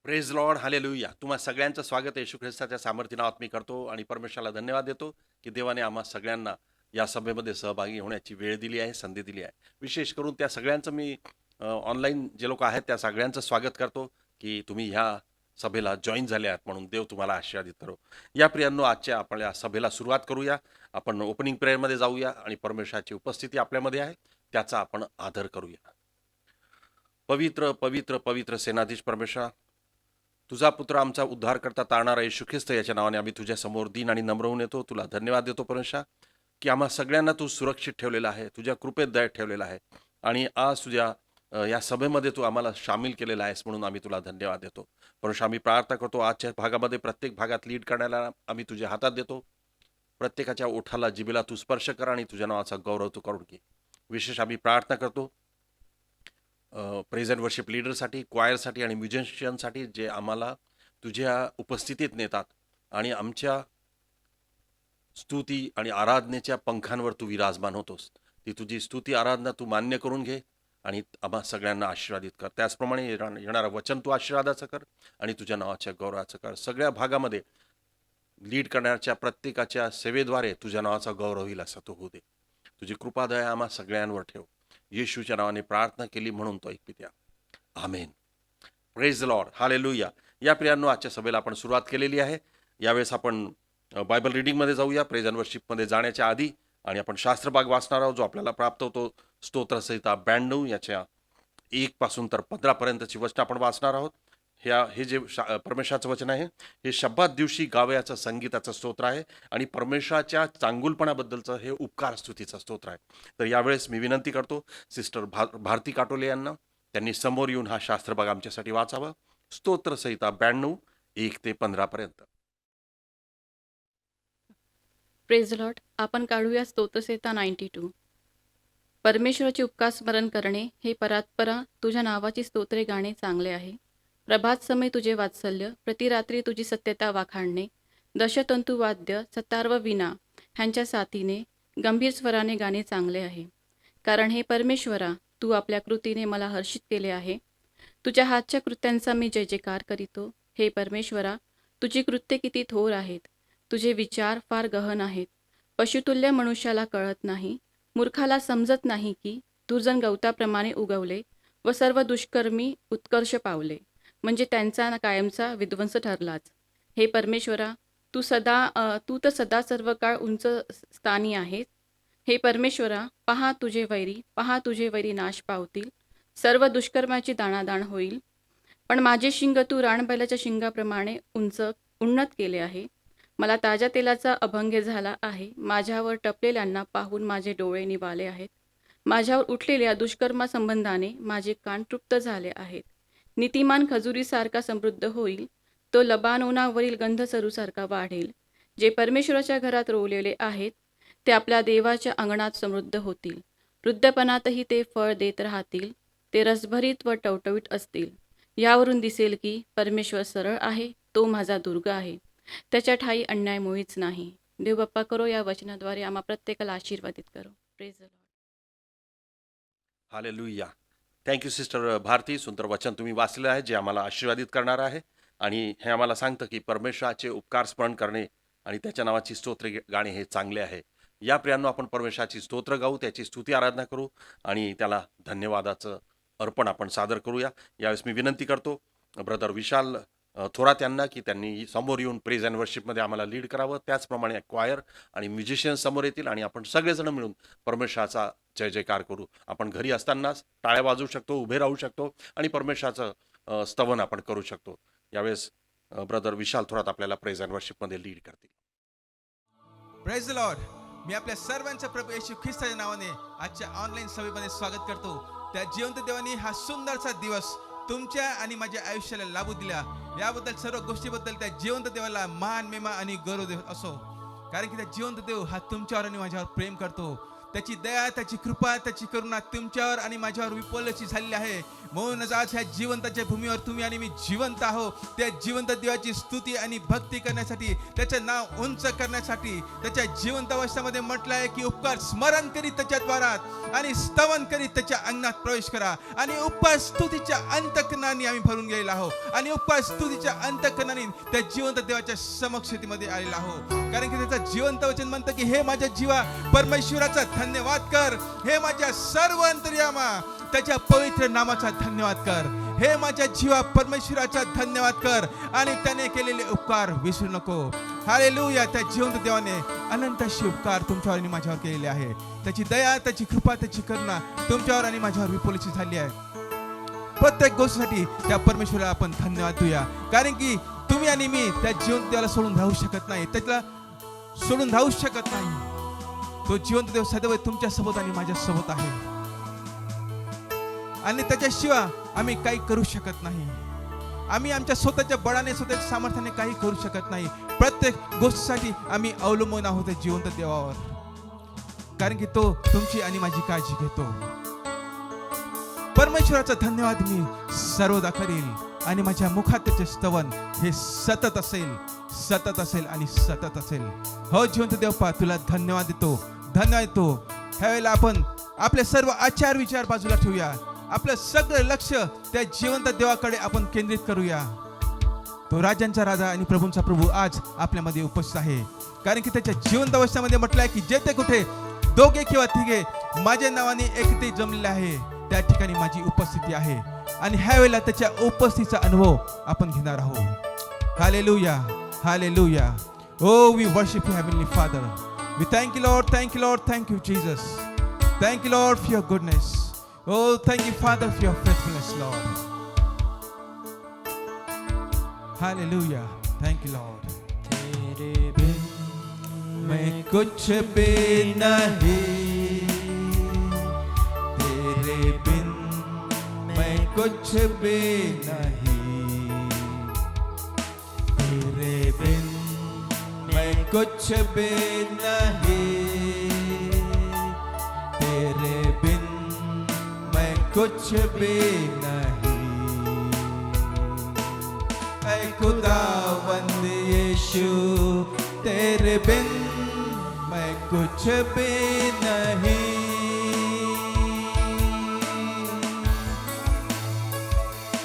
Praise Lord, hallelujah. तुम्हा सगळ्यांचं स्वागत आहे. येशू ख्रिस्ताच्या सामर्थ्य नावात मी करतो आणि परमेश्वराला धन्यवाद देतो की देवाने आम्हा सगळ्यांना या सभेमध्ये सहभागी होण्याची वेळ दिली आहे, संधी दिली आहे. विशेष करून त्या सगळ्यांचं मी ऑनलाईन जे लोक आहेत त्या सगळ्यांचं स्वागत करतो की तुम्ही ह्या सभेला जॉईन झाले आहात, म्हणून देव तुम्हाला आशीर्वादित करो. या प्रियांनो, आजच्या आपल्या सभेला सुरुवात करूया. आपण ओपनिंग प्रेयरमध्ये जाऊया आणि परमेश्वराची उपस्थिती आपल्यामध्ये आहे त्याचा आपण आदर करूया. पवित्र पवित्र पवित्र सेनाधीश परमेश्वर, तुझा पुत्र आमचा उद्धार करता तारणारा येशू ख्रिस्त याच्या नावाने आम्ही तुझ्या समोर दिन आणि नम्र होऊन येतो. तुला धन्यवाद देतो परमेश्वर की आम्हा सगळ्यांना तू सुरक्षित ठेवलेला आहे, तुझ्या कृपेत दया ठेवलेला आहे आणि आज तुझ्या या सभेमध्ये तू आम्हाला सामील केलेला आहेस, म्हणून आम्ही तुला धन्यवाद देतो. परमेश्वर, आम्ही प्रार्थना करतो आजच्या भागामध्ये प्रत्येक भागात लीड करण्याला आम्ही तुझ्या हातात देतो. प्रत्येकाच्या ओठाला जिभेला तू स्पर्श कर आणि तुझ्या नावाचा गौरव तू करून घे. विशेष आम्ही प्रार्थना करतो प्रेझेंट वर्शिप लीडरसाठी, क्वायरसाठी आणि म्युझिशियनसाठी, जे आम्हाला तुझ्या उपस्थितीत नेतात आणि आमच्या स्तुती आणि आराधनेच्या पंखांवर तू विराजमान होतोस. ती तुझी स्तुती आराधना तू मान्य करून घे आणि आम्हा सगळ्यांना आशीर्वादित कर. त्याचप्रमाणे येणारं वचन तू आशीर्वादाचं कर आणि तुझ्या नावाच्या गौरवाचं कर. सगळ्या भागामध्ये लीड करण्याच्या प्रत्येकाच्या सेवेद्वारे तुझ्या नावाचा गौरव होईल असं तू होऊ दे. तुझी कृपादया आम्हा सगळ्यांवर ठेव. येशूच्या नावाने प्रार्थना केली म्हणून तो ऐकत्या, amen. Praise the lord, hallelujah. या प्रियांनो, आजच्या सभेला आपण सुरुवात केलेली आहे. यावेळेस आपण बायबल रिडिंगमध्ये जाऊया प्रेज अँड वर्शिपमध्ये जाण्याच्या आधी, आणि आपण शास्त्रभाग वाचणार आहोत जो आपल्याला प्राप्त होतो स्तोत्रसहिता 92 याच्या 1 पासून तर 15 पर्यंतची वचनं आपण वाचणार आहोत. हे जे परमेश्वराचं वचन आहे हे शब्दात दिवशी गावयाचं संगीताचं स्तोत्र आहे आणि परमेश्वराच्या चांगुलपणाबद्दलचं हे उपकार स्तुतीचं स्तोत्र आहे. तर यावेळेस मी विनंती करतो सिस्टर भारती काटोले यांना, त्यांनी समोर येऊन हा शास्त्रभाग आमच्यासाठी वाचावा. स्तोत्रसहिता 92 1 ते 15 पर्यंत. Praise Lord. आपण काढूया स्तोत्रसंहिता 92. परमेश्वराचे उपकार स्मरण करणे हे परात्परा, तुझ्या नावाची स्तोत्रे गाणे चांगले आहे. प्रभात समय तुझे वात्सल्य, प्रतिरात्री तुझी सत्यता वाखाणणे. दशतंतू वाद्य, सतार व वीणा ह्यांच्या साथीने गंभीर स्वराने गाणे चांगले आहे. कारण हे परमेश्वरा, तू आपल्या कृतीने मला हर्षित केले आहे. तुझ्या हातच्या कृत्यांचा मी जय जयकार करीतो. हे परमेश्वरा, तुझी कृत्ये किती थोर आहेत. तुझे विचार फार गहन आहेत. पशुतुल्य मनुष्याला कळत नाही, मूर्खाला समजत नाही की दुर्जन गवताप्रमाणे उगवले व सर्व दुष्कर्मी उत्कर्ष पावले, म्हणजे त्यांचा कायमचा विध्वंस ठरलाच. हे परमेश्वरा, तू तर सदा सर्व काळ उंच स्थानी आहेस. हे परमेश्वरा, पहा तुझे वैरी नाश पावतील, सर्व दुष्कर्माची दाणादाण होईल. पण माझे शिंग तू रानबैलाच्या शिंगाप्रमाणे उन्नत केले आहे. मला ताज्या तेलाचा अभंग झाला आहे. माझ्यावर टपलेल्यांना पाहून माझे डोळे निवाले आहेत. माझ्यावर उठलेल्या दुष्कर्मासंबंधाने माझे कान तृप्त झाले आहेत. नीतिमान खजुरीसारखा समृद्ध होईल, तो लबानोनावरील गंधसरूसारखा वाढेल. जे परमेश्वराच्या घरात रोवलेले आहेत ते आपल्या देवाच्या अंगणात समृद्ध होतील. वृद्धपणातही ते फळ देत राहतील. ते रसभरीत व टवटवीत असतील. यावरून दिसेल की परमेश्वर सरळ आहे, तो माझा दुर्ग आहे. त्याच्या ठाई अन्याय मुळीच नाही. देव बाप्पा करो, या वचनाद्वारे आम्हा प्रत्येकाला आशीर्वादित करो. Praise the lord. Hallelujah. Thank you sister Bharati. सुंदर वचन तुम्ही वाचलेलं आहे जे आम्हाला आशीर्वादित करणार आहे आणि हे आम्हाला सांगतं की परमेश्वराचे उपकार स्मरण करणे आणि त्याच्या नावाची स्तोत्र गाणे हे चांगले आहे. या प्रियांनो, आपण परमेश्वराची स्तोत्र गाऊ, त्याची स्तुती आराधना करू आणि त्याला धन्यवादाचं अर्पण आपण सादर करूया. यावेळेस मी विनंती करतो ब्रदर विशाल थोरात यांना की त्यांनी समोर येऊन प्रेज अँड वर्शिपमध्ये आम्हाला लीड करावं. त्याचप्रमाणे क्वायर आणि म्युझिशियन समोर येतील आणि आपण सगळेजण मिळून परमेश्वराचा जय जयकार करू. आपण घरी असतानाच टाळ्या वाजवू शकतो, उभे राहू शकतो आणि परमेश्वराचं स्तवन आपण करू शकतो. यावेळेस ब्रदर विशाल थोरात आपल्याला प्रेज अँड वर्शिपमध्ये लीड करतील. Praise the lord. मी आपल्या सर्वांच्या प्रभू येशू ख्रिस्ताच्या नावाने आजच्या ऑनलाईन सभेमध्ये स्वागत करतो. त्या जिवंत देवाने हा सुंदरसा दिवस तुमच्या आणि माझ्या आयुष्याला लाभू दिला. याबद्दल सर्व गोष्टीबद्दल त्या जिवंत देवाला मान, महिमा आणि गौरव देव असो. कारण की त्या जिवंत देव हा तुमच्यावर आणि माझ्यावर प्रेम करतो. त्याची दया, त्याची कृपा, त्याची करुणा तुमच्यावर आणि माझ्यावर विपुल अशी झालेली आहे. म्हणूनच आज ह्या जिवंताच्या भूमीवर तुम्ही आणि मी जिवंत आहो. त्या जिवंत देवाची स्तुती आणि भक्ती करण्यासाठी, त्याचं नाव उंच करण्यासाठी, त्याच्या जिवंत अवस्थेमध्ये म्हटलं आहे की उपकार स्मरण करीत त्याच्या द्वारात आणि स्तवन करीत त्याच्या अंगणात प्रवेश करा. आणि उपकार स्तुतीच्या अंतकरणाने आम्ही भरून गेलेलो आहोत आणि उपकार स्तुतीच्या अंतकरणाने त्या जिवंत देवाच्या समक्षतेमध्ये आलेलो आहोत. कारण की त्याचं जिवंत वचन म्हणतं की हे माझ्या जीवा परमेश्वराचा धन्यवाद कर, हे माझ्या सर्व अंतर्यामा त्याच्या पवित्र नामाचा धन्यवाद कर. हे माझ्या जीवा परमेश्वराचा धन्यवाद कर आणि त्याने केलेले उपकार विसरू नको. हालेलुया. त्या जिवंत देवाने अनंत असे उपकार तुमच्यावर आणि माझ्यावर केलेले आहे. त्याची दया, त्याची कृपा, त्याची करुणा तुमच्यावर आणि माझ्यावर विपुलची झाली आहे. प्रत्येक गोष्टीसाठी त्या परमेश्वराला आपण धन्यवाद देऊया. कारण की तुम्ही आणि मी त्या जिवंत देवाला सोडून राहू शकत नाही, त्याला सोडून राहू शकत नाही. तो जिवंत देव सदैव तुमच्या सोबत आणि माझ्या सोबत आहे आणि त्याच्याशिवाय आम्ही काही करू शकत नाही. आम्ही आमच्या स्वतःच्या बळाने, स्वतःच्या सामर्थ्याने काही करू शकत नाही. प्रत्येक गोष्टीसाठी आम्ही अवलंबून आहोत त्या जिवंत देवावर, कारण की तो तुमची आणि माझी काळजी घेतो. परमेश्वराचा धन्यवाद मी सर्वदा करील आणि माझ्या मुखात त्याचे स्तवन हे सतत असेल, सतत असेल आणि सतत असेल. हो जिवंत देवपा, तुला धन्यवाद देतो, धन्यवाद देतो. ह्यावेळेला आपण आपले सर्व आचार विचार बाजूला ठेवूया. आपलं सगळं लक्ष त्या जिवंत देवाकडे आपण केंद्रित करूया. तो राजांचा राजा आणि प्रभूंचा प्रभू आज आपल्यामध्ये उपस्थित आहे. कारण की त्याच्या जिवंत अवस्थेमध्ये म्हटलं आहे की जेथे कुठे दोघे किंवा तिघे माझ्या नावाने एकटे जमलेले आहे, त्या ठिकाणी माझी उपस्थिती आहे. आणि ह्या वेळेला त्याच्या उपस्थितीचा अनुभव आपण घेणार आहोत. Hallelujah, hallelujah. Oh, we worship you, Heavenly Father. We thank you, Lord. Thank you, Lord. Thank you, Jesus. Thank you, Lord, for your goodness. Oh, thank you, Father, for your faithfulness, Lord. Hallelujah. Thank you, Lord. तेरे बिन मैं कुछ भी नहीं, तेरे बिन मैं कुछ भी नहीं, तेरे बिन मैं कुछ भी नहीं, तेरे बिन मैं कुछ भी नहीं. ऐ खुदावंद यीशु, तेरे बिन मैं कुछ भी नहीं.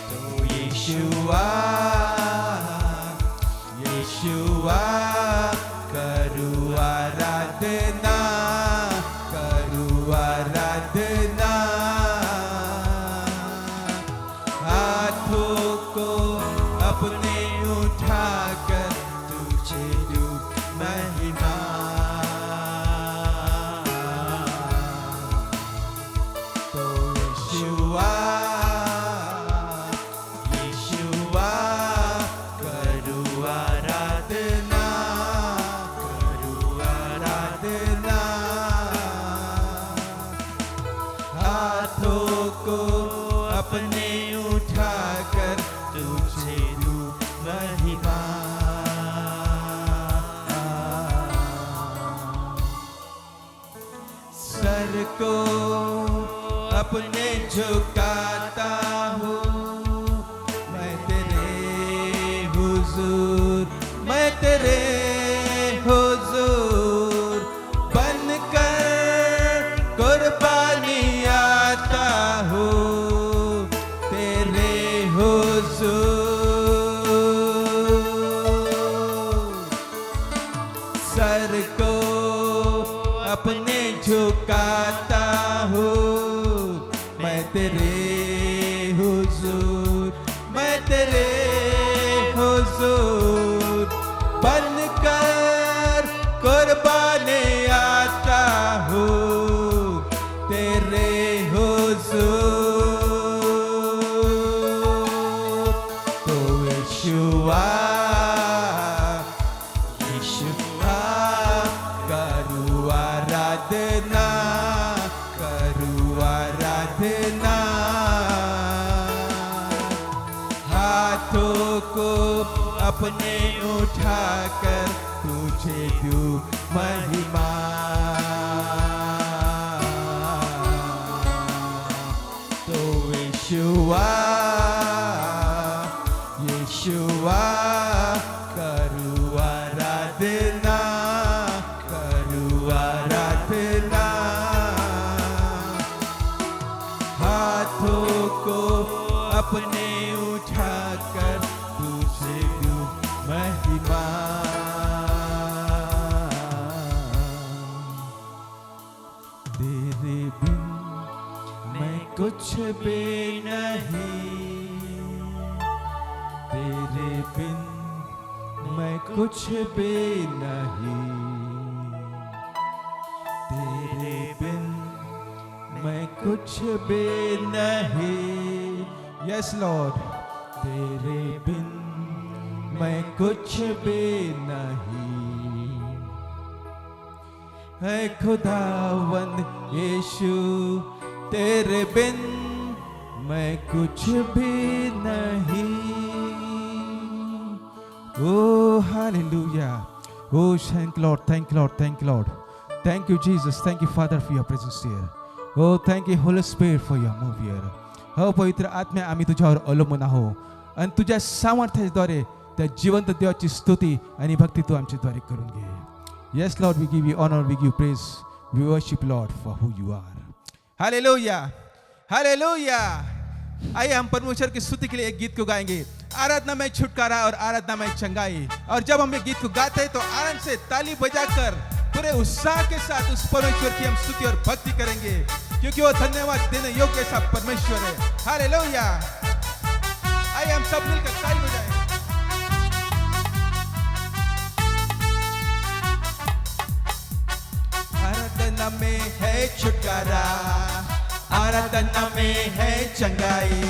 तो यीशुआ, यीशुआ करूँ आराधना, करूँ आराधना. हाथों को अपने उठाकर तुझे दूं महिमा. तो यीशुआ, यीशुआ करूँ आराधना, करूँ आराधना. हाथों को अपने उठाकर तुझे दूं महिमा. सर को अपने झुकाता हूँ मैं तेरे हुजूर, मैं तेरे हुजूर बनकर कुर्बानी आता हूँ तेरे हुजूर. सर को अपने झुकाता हूँ मैं तेरे हुजूर, मैं तेरे हुजूर बनकर कुर्बानी आता हूँ तेरे हुजूर. तो यीशुआ, यीशुआ करूँ आराधना, करूँ आराधना. हाथों को अपने उठाकर तुझे दूं महिमा. तो यीशु येशुआ येशुआ करूँ आराधना करूँ आराधना हाथों को अपने उठाकर तुझे दूं महिमा तेरे बिन मैं कुछ भी नहीं तेरे बिन मैं कुछ भी नहीं तेरे बिन मैं कुछ भी नहीं यस लॉर्ड तेरे बिन मैं कुछ भी नहीं है खुदावंद यीशु तेरे बिन मैं कुछ भी नहीं Oh, hallelujah. Oh, thank you, Lord. Thank you, Lord. Thank you, Lord. Thank you, Jesus. Thank you, Father, for your presence here. Oh, thank you, Holy Spirit, for your move here. हो पवित्र आत्म्या आम्ही तुझ्यावर अवलंबून आहो आणि तुझ्या सामर्थ्याद्वारे त्या जिवंत देवाची स्तुती आणि भक्ती तू आमच्याद्वारे करून घे. Yes, Lord, we give you honor, we give you praise. We worship, Lord, for who you are. Hallelujah. Hallelujah. आइए हम परमेश्वर की स्तुति के लिए एक गीत को गाएंगे. आराधना में छुटकारा और आराधना में चंगाई. और जब हम ये गीत को गाते हैं तो आनंद से ताली बजाकर पूरे उत्साह के साथ उस परमेश्वर की हम स्तुति और भक्ति करेंगे क्योंकि वो धन्यवाद देने योग्य ऐसा परमेश्वर है. हालेलुया. आइए हम सब मिलकर ताली बजाएं. आराधना में है छुटकारा आराधना में है चंगाई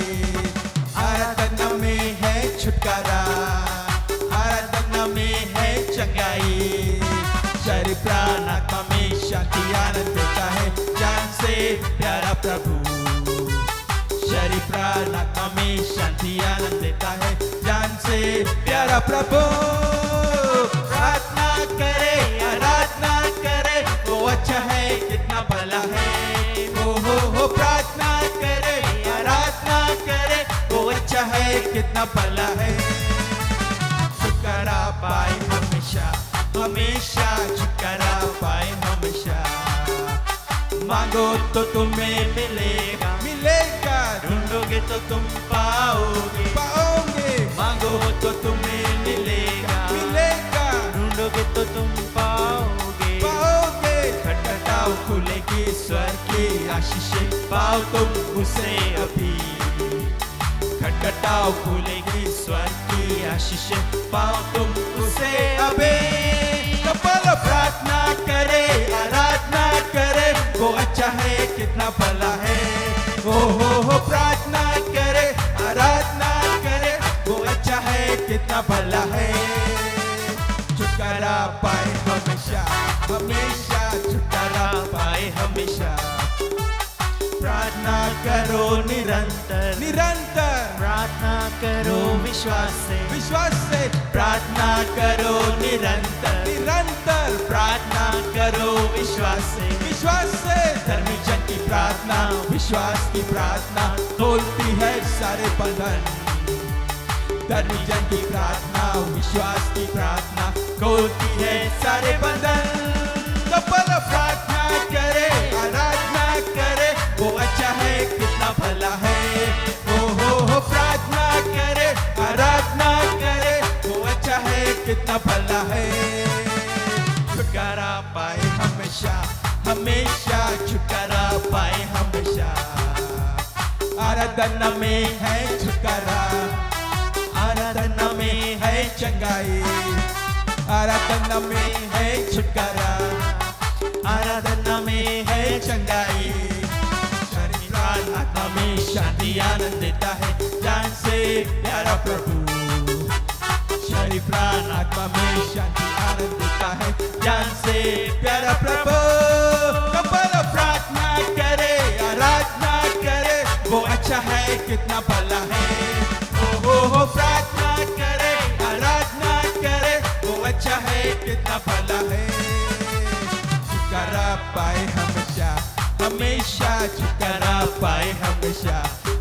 आराधना में है छुटकारा आराधना में है चंगाई शरीर प्राण आत्मा में शांति आनंद देता है जान से प्यारा प्रभु शरीर प्राण आत्मा में शांति आनंद देता है जान से प्यारा प्रभु प्रार्थना करे आराधना करे वो अच्छा है कितना भला है हो प्रार्थना करे आराधना करे वो अच्छा है कितना भला है छुटकारा पाए हमेशा हमेशा छुटकारा पाए हमेशा मांगो तो तुम्हें मिलेगा मिलेगा ढूंढोगे तो तुम पाओगे पाओगे मांगो तो तुम्हें मिलेगा मिलेगा ढूंढोगे तो तुम पाओगे पाओगे खटखटाओ खुलेगी स्वर की आशीषें पाओ तुम उसे अभी खटखटाओ खुलेगी स्वर की आशीषें पाओ तुम उसे अभी कपल प्रार्थना करे आराधना करे वो अच्छा है कितना भला है हो प्रार्थना करे आराधना करे वो अच्छा है कितना भला है छुटकारा पाए हमेशा हमेशा छुटकारा पाए हमेशा प्रार्थना करो निरंतर निरंतर प्रार्थना करो विश्वास से प्रार्थना करो निरंतर निरंतर प्रार्थना करो विश्वास से धर्मी जन की प्रार्थना विश्वास की प्रार्थना तोड़ती है सारे बंधन धर्मी जन की प्रार्थना विश्वास की प्रार्थना तोड़ती है सारे बंधन कपल प्रार्थना करे आराधना करे वो अच्छा है कितना भला है हो प्रार्थना करे आराधना करे वो अच्छा है कितना भला है छुटकारा पाए हमेशा हमेशा छुटकारा पाए हमेशा आराधना में है छुटकारा आराधना में है चंगाई आराधना में है छुटकारा आराधना में है चंगाई शरीर प्राण आत्मा में शांति आनंद देता है जान से प्यारा प्रभु शरीर प्राण आत्मा में शांति आनंद देता है जान से प्यारा प्रभु कपल प्रार्थना करे आराधना करे वो अच्छा है कितना भला है हो प्रार्थना करे आराधना करे वो अच्छा है कितना भला है छुटकारा पाए हमेशा हमेशा छुटकारा पाए हमेशा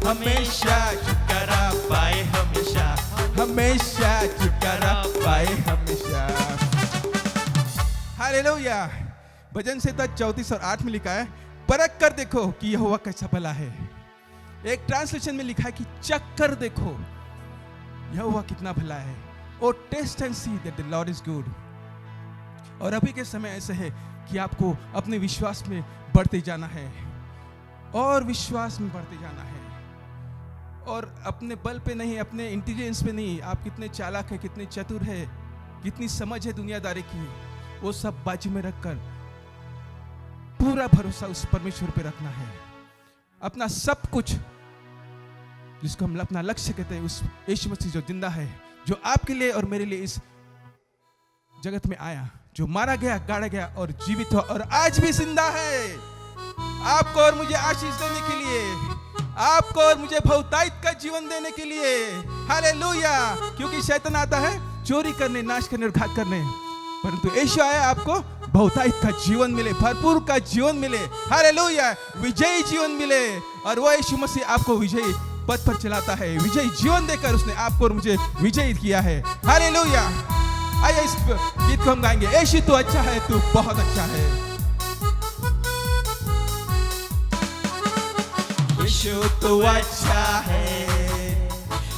हमेशा छुटकारा पाए हमेशा, हमेशा छुटकारा पाए हमेशा। हालेलुया। भजन संहिता 34 और 8 में लिखा है, परख कर देखो कि यहोवा कैसा भला है। एक ट्रांसलेशन में लिखा है कि चख कर देखो यहोवा कितना भला है। Oh taste and see that the lord is good. और अभी के समय ऐसे है कि आपको अपने विश्वास में बढ़ते जाना है और विश्वास में बढ़ते जाना है, और अपने बल पे नहीं, अपने इंटेलिजेंस पे नहीं, आप कितने चालाक है, कितने चतुर है, कितनी समझ है दुनियादारी की, वो सब बाजू में रखकर पूरा भरोसा उस परमेश्वर पे रखना है। अपना सब कुछ, जिसको हम अपना लक्ष्य कहते हैं, उस यीशु मसीह जो जिंदा है, जो आपके लिए और मेरे लिए इस जगत में आया, जो मारा गया, गाड़ा गया और जीवित हुआ और आज भी जिंदा है, आपको और मुझे आशीष देने के लिए, आपको और मुझे बहुतायत का जीवन देने के लिए। हालेलुया। क्योंकि शैतान आता है चोरी करने, नाश करने और घात करने, परंतु यीशु आया आपको बहुतायत का जीवन मिले, भरपूर का जीवन मिले। हालेलुया। विजयी जीवन मिले, और वो यीशु मसीह आपको विजयी पथ पर चलाता है। विजयी जीवन देकर उसने आपको और मुझे विजयी किया है। हालेलुया। आइए इस गीत को हम गाएंगे। यीशु तू अच्छा है, तू बहुत अच्छा है। यीशु तू अच्छा है,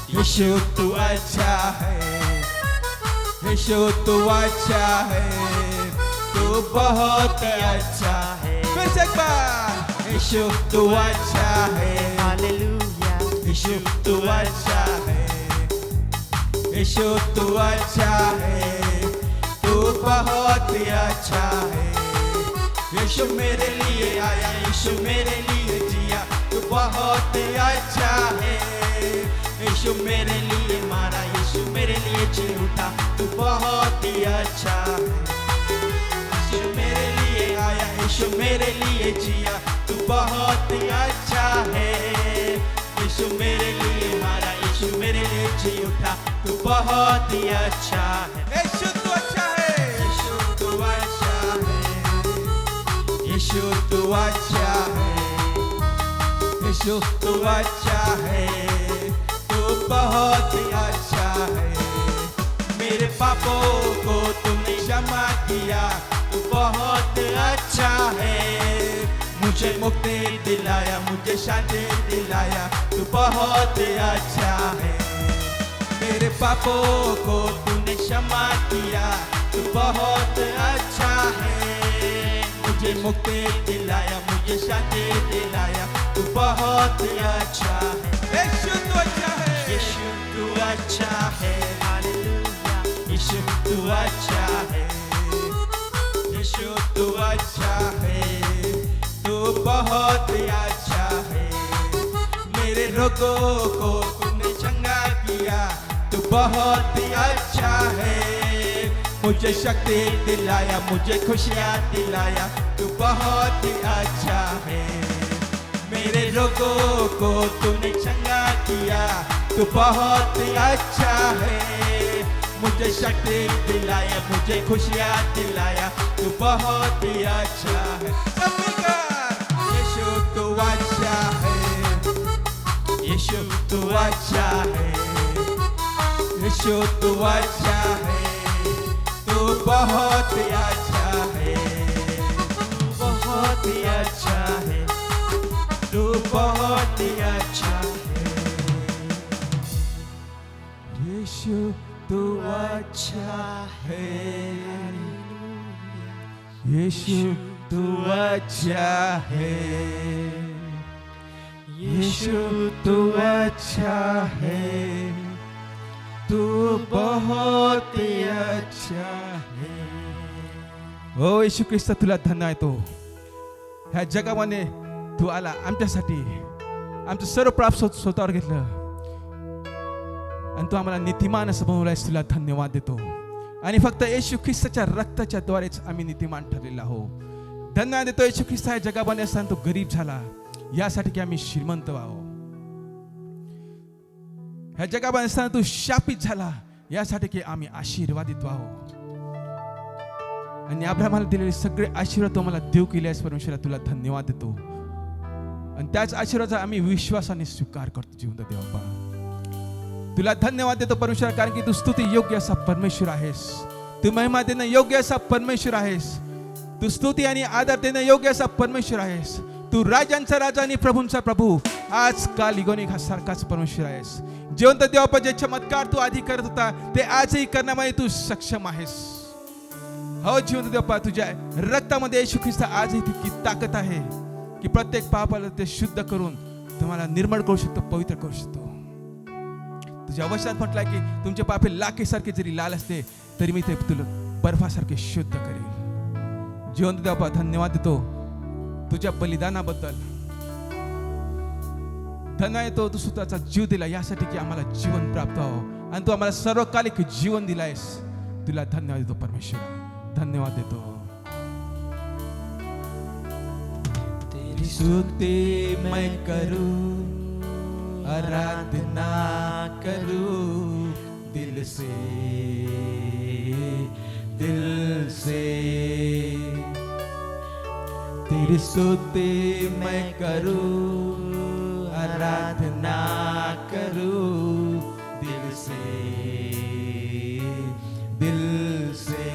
यीशु तू अच्छा है, यीशु तू अच्छा है, तू बहुत अच्छा है। फिर से एक बार, यीशु तू अच्छा है, हालेलुया, यीशु तू अच्छा है, यीशु तू अच्छा है, तू बहुत अच्छा है। यीशु मेरे लिए आया, यीशु मेरे लिए जिया, तू बहुत अच्छा है। यीशु मेरे लिए मारा, यीशु मेरे लिए जी उठा, तू बहुत ही अच्छा है। यीशु मेरे लिए आया, यीशु मेरे लिए जिया, तू बहुत ही अच्छा है। यीशु मेरे लिए मारा, यीशु मेरे लिए जी उठा, तू बहुत ही अच्छा है। यीशु तू अच्छा है, यीशु तू अच्छा है, यीशु तू अच्छा है, यीशु तू अच्छा है, तू बहुत ही अच्छा है। मेरे पापों को तूने क्षमा किया, तू बहुत अच्छा है। मुझे मुक्ति दिलाया, मुझे शांति दिलाया, तू बहुत अच्छा है। मेरे पापों को तूने क्षमा किया, तू बहुत अच्छा है। मुझे मुक्ति दिलाया, मुझे शांति दिलाया, तू बहुत अच्छा है। यीशु तू अच्छा है, यीशु तू अच्छा है, हालेलुया, यीशु तू अच्छा है, यीशु तू अच्छा है, तू बहुत अच्छा है। मेरे रोगों को तूने चंगा किया, तू बहुत ही अच्छा है। मुझे शक्ति दिलाया, मुझे खुशियाँ दिलाया, तू बहुत ही अच्छा है। मेरे रोगों को तूने चंगा किया, तू बहुत ही अच्छा है। मुझे शक्ति दिलाया, मुझे खुशियाँ दिलाया, तू बहुत ही अच्छा है। सब मिलकर यीशु तू अच्छा है, यीशु तू अच्छा है, यीशु तू अच्छा है, तू बहुत ही अच्छा है, तू बहुत ही अच्छा है, तू बहुत ही अच्छा है। यीशु तू अच्छा है, यीशु तू अच्छा है, यीशु तू अच्छा है, तू बहुत ही अच्छा है। ओ येशू ख्रिस्त तुला धन्य आहे तो ह्या जगामध्ये तू आला आमच्यासाठी, आमचं सर्व पाप स्वतःवर घेतलं आणि तू आम्हाला नीतिमान असं बनवलंयस, तुला धन्यवाद देतो। आणि फक्त येशू ख्रिस्ताच्या रक्ताच्या द्वारेच आम्ही नीतिमान ठरलेलो आहोत। धन्यवाद देतो येशू ख्रिस्त ह्या जगामध्ये असताना तो गरीब झाला यासाठी की आम्ही श्रीमंत व्हावं, ह्या जगामध्ये असताना तू शापित झाला यासाठी की आम्ही आशीर्वादित व्हावं। आणि अब्राहमाला दिलेले सगळे आशीर्वाद तू आम्हाला देव केले आहेस परमेश्वरा, तुला धन्यवाद देतो। आणि त्याच आशीर्वादाचा आम्ही विश्वासाने स्वीकार करतो जिवंत देवा. तुला धन्यवाद देतो परमेश्वर, कारण की तू स्तुती योग्य असा परमेश्वर आहेस. तू महिमा देणं योग्य असा परमेश्वर आहेस. तू स्तुती आणि आदर देणं योग्य असा परमेश्वर आहेस. तू राजांचा राजा आणि प्रभूंचा प्रभू, आज काल इगोनिक हा सारखाच परमेश्वर आहेस. जिवंत देवा, जे चमत्कार तू आधी करत होता ते आजही करण्यामध्ये तू सक्षम आहेस. हो जिवंत देवा, तुझ्या रक्तामध्ये येशू ख्रिस्त आजही तितकी ताकद आहे की प्रत्येक पापाला ते शुद्ध करून तुम्हाला निर्मळ करू शकतो, पवित्र करू शकतो. तुझ्या वचनात म्हटलंय की तुमचे पापे लाखेसारखे जरी लाल असते तरी मी ते तुला बर्फासारखे शुद्ध करेल. जिवंत देवा, धन्यवाद देतो तुझ्या बलिदानाबद्दल. धन्य आहे तो तू स्वतःचा जीव दिला यासाठी की आम्हाला जीवन प्राप्त व्हावं, आणि तू आम्हाला सर्वकालिक जीवन दिलायस. तुला धन्यवाद देतो परमेश्वर, धन्यवाद देतो. तेरी स्तुति मैं करूं, आराधना करूं दिल से, दिल से. तेरी स्तुति मैं करूं, आराधना करूं दिल से, दिल से.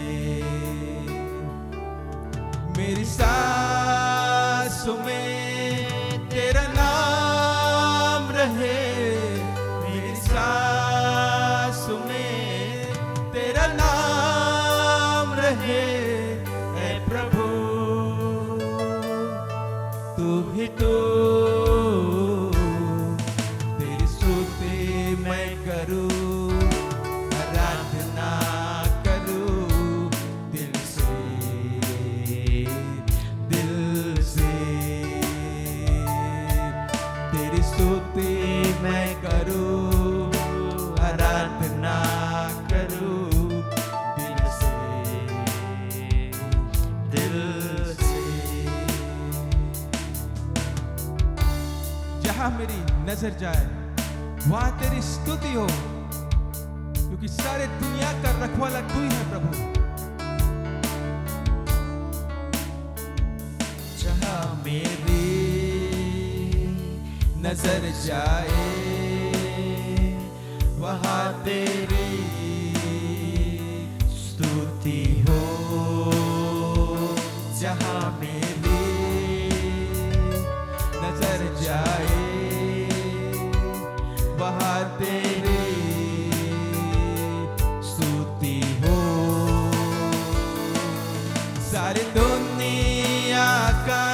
मेरी सांसों में तेरा नाम रहे, मेरी सांसों में तेरा नाम रहे. ऐ प्रभु तू ही तो. तेरी स्तुति मैं करूं, आराधना करूं दिल से, दिल से. तेरी स्तुति मैं करूं, आराधना करूं दिल से, दिल से. जहां मेरी नजर जाए वहां तेरी स्तुति हो, क्योंकि सारे दुनिया का रखवाला तू ही है प्रभु. जहां मेरी नजर जाए वहां तेरी स्तुति हो. जहां मेरी नजर जाए वहां तेरी स्तुति हो. सारी दुनिया का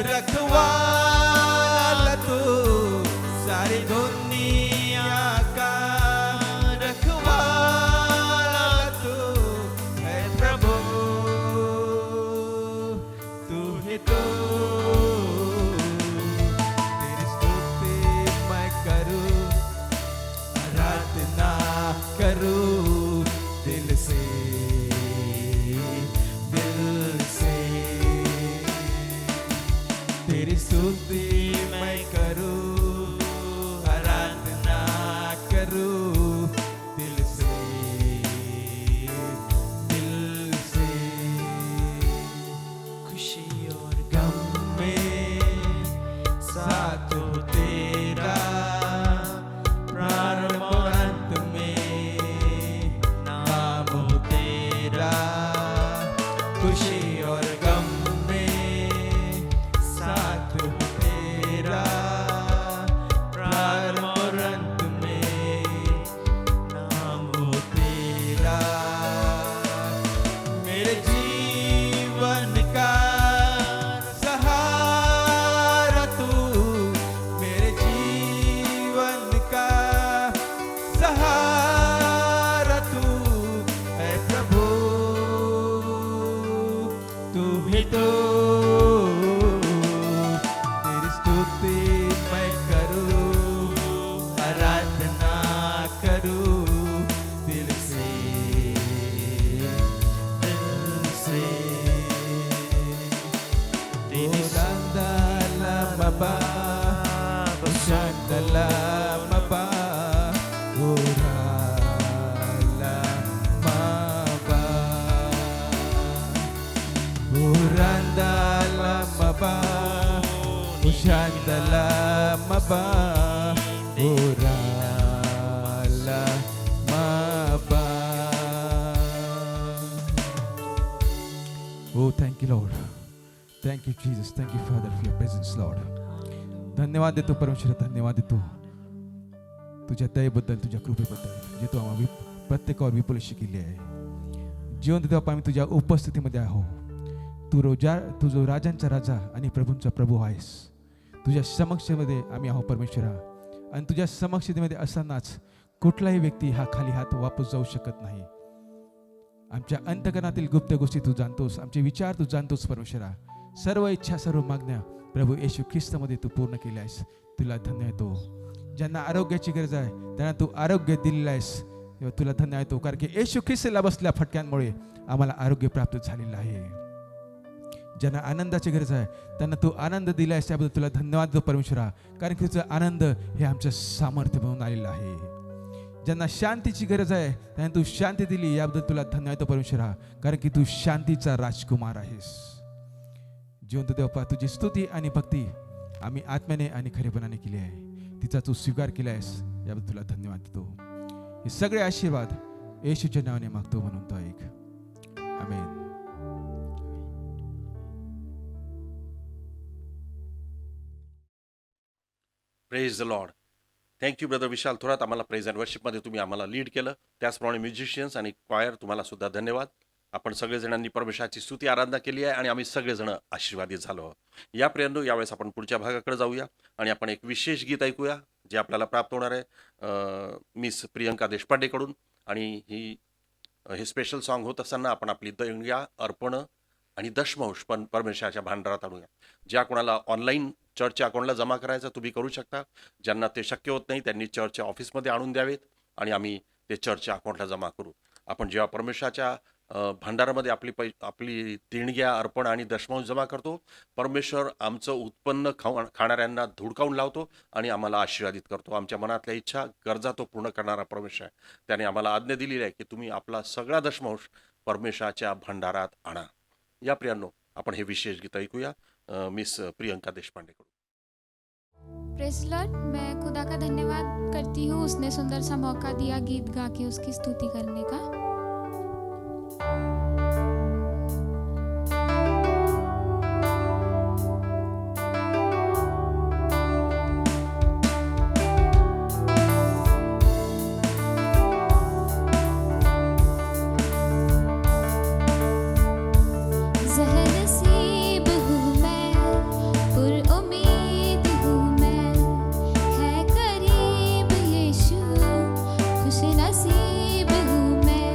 रखवाला तू, सारी दुनिया का रखवाला तू है प्रभु. तू ही तो. तेरी स्तुति मैं करूं, आराधना करूं दिल से, दिल से. तेरी स्तुति मैं करूं, आराधना करूं दिल से, दिल से. खुशी और गम में साथ हो तेरा, प्रारंभ और अंत में you Lord. Thank you Jesus. Thank you father for your presence Lord. धन्यवाद देतो परमेश्वर. धन्यवाद देतो तुझ्या दयेबद्दल, तुझ्या कृपेबद्दल जे तू आम्हाला प्रत्येकावर विपुलशी केली आहे. जिवंत देवा, आम्ही तुझ्या उपस्थितीमध्ये आहो. तू जो राजांचा राजा आणि प्रभूंचा प्रभू आहेस. तुझ्या समक्षेमध्ये आम्ही आहो परमेश्वरा. आणि तुझ्या समक्षतेमध्ये असतानाच कुठलाही व्यक्ती हा खाली हात वापस जाऊ शकत नाही. आमच्या अंतकरणातील गुप्त गोष्टी तू जाणतोस. आमचे विचार तू जाणतोस परमेश्वरा. सर्व इच्छा, सर्व मागण्या प्रभू येशू ख्रिस्तामध्ये तू पूर्ण केल्या आहेस. तुला धन्य येतो. ज्यांना आरोग्याची गरज आहे त्यांना तू आरोग्य दिलेलं आहेस. तुला धन्य येतो, कारण की येशू ख्रिस्ताला बसल्या फटक्यांमुळे आम्हाला आरोग्य प्राप्त झालेलं आहे. ज्यांना आनंदाची गरज आहे त्यांना तू आनंद दिला आहेस, त्याबद्दल तुला धन्यवाद देतो परमेश्वरा, कारण की तुझं आनंद हे आमचं सामर्थ्य बनून आलेलं आहे. ज्यांना शांतीची गरज आहे त्यांना तू शांती दिली, याबद्दल तुला धन्यवाद देतो परमेश्वरा, कारण की तू शांतीचा राजकुमार आहेस. जिवंत देवा, तुझी स्तुती आणि भक्ती आम्ही आत्म्याने आणि खरेपणाने केली आहे. तिचा तू स्वीकार केला आहेस, याबद्दल तुला धन्यवाद देतो. हे सगळे आशीर्वाद येशूच्या नावाने मागतो म्हणून तो ऐक. Amen. Praise the lord. Thank you brother Vishal Thorat. आम्हाला प्रेज अँड वर्शिपमध्ये तुम्ही आम्हाला लीड केलं. त्याचप्रमाणे म्युझिशियन्स आणि क्वायर तुम्हाला सुद्धा धन्यवाद. आपण सगळेजणांनी परमेश्वराची स्तुती आराधना केली आहे आणि आम्ही सगळेजण आशीर्वादित झालो आहोत. या प्रियांनो, यावेळेस आपण पुढच्या भागाकडे जाऊया आणि आपण एक विशेष गीत ऐकूया जे आपल्याला प्राप्त होणार आहे मिस प्रियंका देशपांडेकडून. आणि हे स्पेशल सॉन्ग होत असताना आपण आपली देणग्या, अर्पण आणि दशमांश पण परमेश्वराच्या भांडारात आणूया. ज्या कोणाला ऑनलाईन चर्चच्या अकाउंटला जमा करायचं तुम्ही करू शकता. ज्यांना ते शक्य होत नाही त्यांनी चर्चच्या ऑफिसमध्ये आणून द्यावेत आणि आम्ही ते चर्चच्या अकाउंटला जमा करू. आपण जेव्हा परमेश्वराच्या भांडारामध्ये आपली देणग्या, अर्पण आणि दशमांश जमा करतो, परमेश्वर आमचं उत्पन्न खाणाऱ्यांना धुडकावून लावतो आणि आम्हाला आशीर्वादित करतो. आमच्या मनातल्या इच्छा, गरजा तो पूर्ण करणारा परमेश्वर आहे. त्याने आम्हाला आज्ञा दिलेली आहे की तुम्ही आपला सगळा दशमांश परमेश्वराच्या भांडारात आणा. या प्रियांनो, आपण हे विशेष गीत ऐकूया मिस प्रियंका देशपांडेकडून. Praise lord. मैं खुदा का धन्यवाद करती हूँ, उसने सुंदर सा मौका दिया गीत गा के उसकी स्तुति करने का. ज़हनसीब हूँ मैं, पुरउम्मीद हूँ मैं, है करीब यीशु, खुश नसीब हूँ मैं.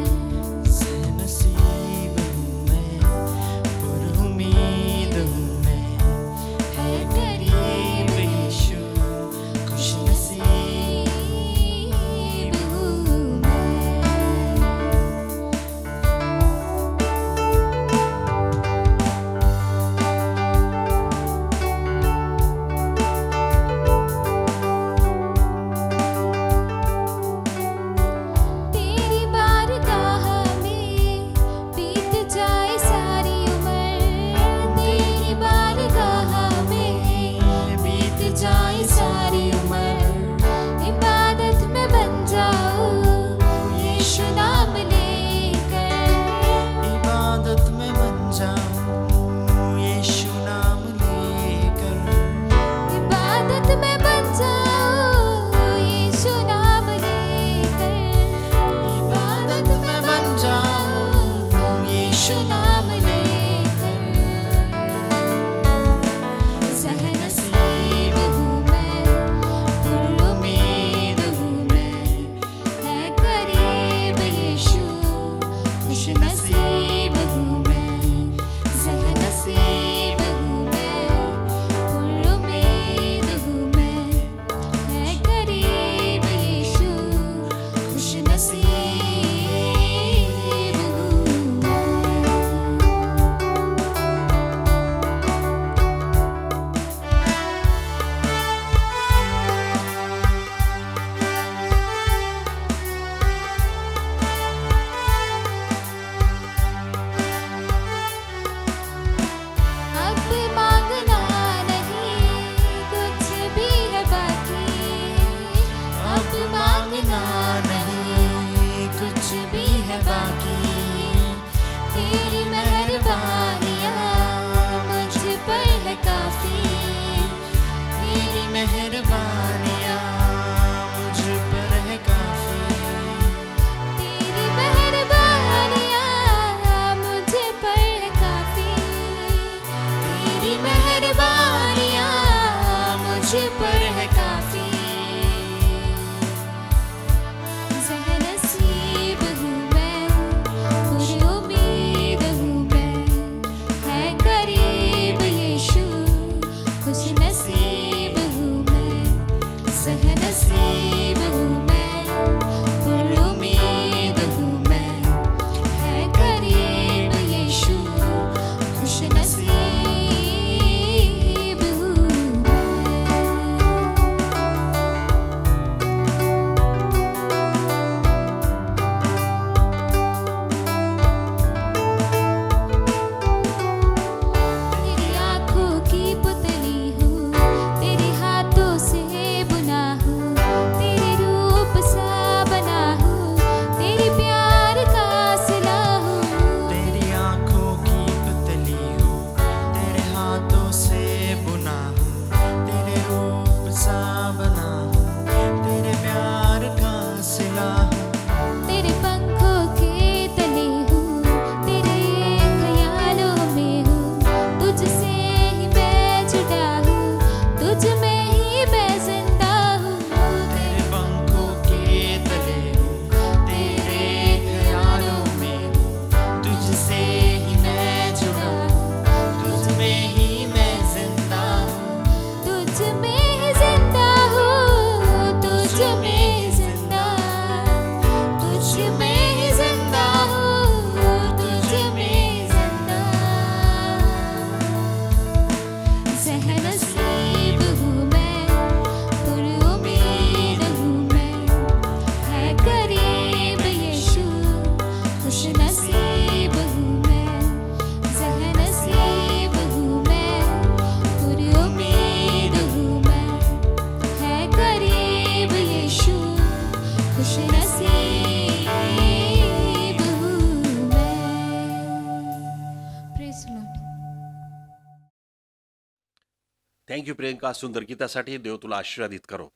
थँक्यू प्रियंका, सुंदर गीतासाठी. देव तुला आशीर्वादित करो.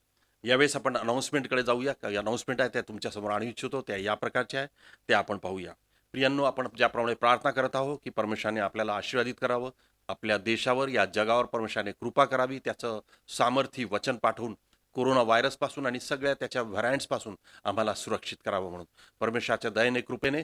यावेळेस आपण अनाऊन्समेंटकडे जाऊया. काही अनाऊन्समेंट आहे त्या तुमच्यासमोर आणू इच्छितो. त्या या प्रकारच्या आहे, त्या आपण पाहूया. प्रियांनो, आपण ज्याप्रमाणे प्रार्थना करत आहोत की परमेश्वराने आपल्याला आशीर्वादित करावं, आपल्या देशावर, या जगावर परमेश्वराने कृपा करावी, त्याचं सामर्थ्य वचन पाठवून कोरोना व्हायरसपासून आणि सगळ्या त्याच्या व्हरायंट्सपासून आम्हाला सुरक्षित करावं म्हणून परमेश्वराच्या दयेने, कृपेने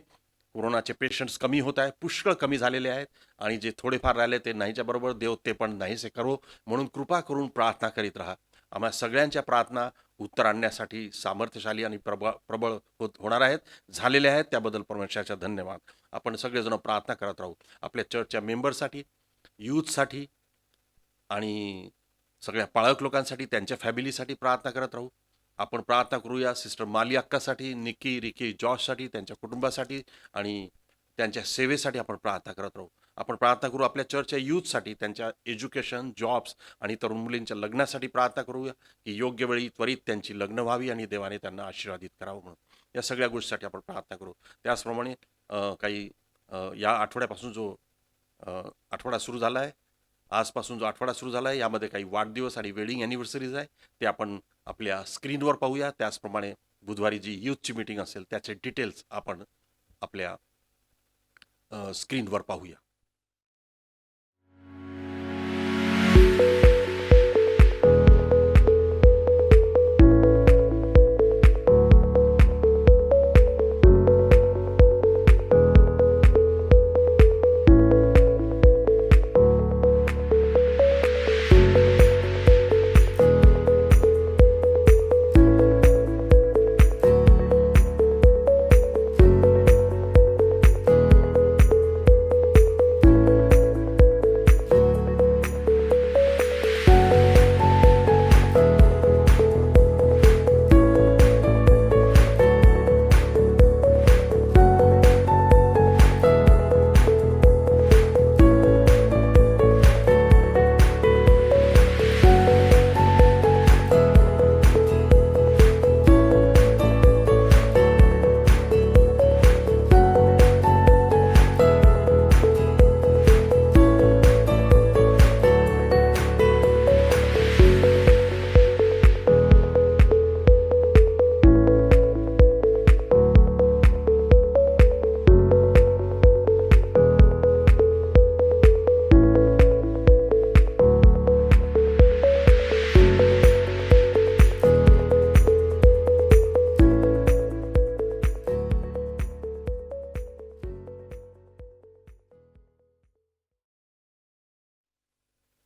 कोरोनाचे पेशंट्स कमी होत आहेत, पुष्कळ कमी झालेले आहेत आणि जे थोडेफार राहिले ते नाहीच्या बरोबर देव ते पण नाहीसे करो म्हणून कृपा करून प्रार्थना करीत राहा. आम्हा सगळ्यांच्या प्रार्थना उत्तर आणण्यासाठी सामर्थ्यशाली आणि प्रबळ होणार आहेत, झालेल्या आहेत. त्याबद्दल परमेश्वराचा धन्यवाद. आपण सगळेजण प्रार्थना करत राहू आपल्या चर्चच्या मेंबरसाठी, यूथसाठी आणि सगळ्या पाळक लोकांसाठी, त्यांच्या फॅमिलीसाठी प्रार्थना करत राहू. आपण प्रार्थना करूया सिस्टर माली अक्कासाठी, निकी, रिकी, जॉर्जसाठी, त्यांच्या कुटुंबासाठी आणि त्यांच्या सेवेसाठी आपण प्रार्थना करत राहू. आपण प्रार्थना करू आपल्या चर्चच्या यूथसाठी, त्यांच्या एज्युकेशन, जॉब्स आणि तरुण मुलींच्या लग्नासाठी प्रार्थना करूया की योग्य वेळी त्वरित त्यांची लग्न व्हावी आणि देवाने त्यांना आशीर्वादित करावं म्हणून. या सगळ्या गोष्टीसाठी आपण प्रार्थना करू. त्याचप्रमाणे या आठवड्यापासून जो आठवडा सुरू झाला आहे, आजपासून जो आठवडा सुरू झाला आहे, यामध्ये काही वाढदिवस आणि वेडिंग ॲनिव्हर्सरीज आहे, ते आपण आपल्या स्क्रीनवर पाहूया. त्याचप्रमाणे बुधवारी जी यूथची मीटिंग असेल त्याचे डिटेल्स आपण आपल्या स्क्रीनवर पाहूया.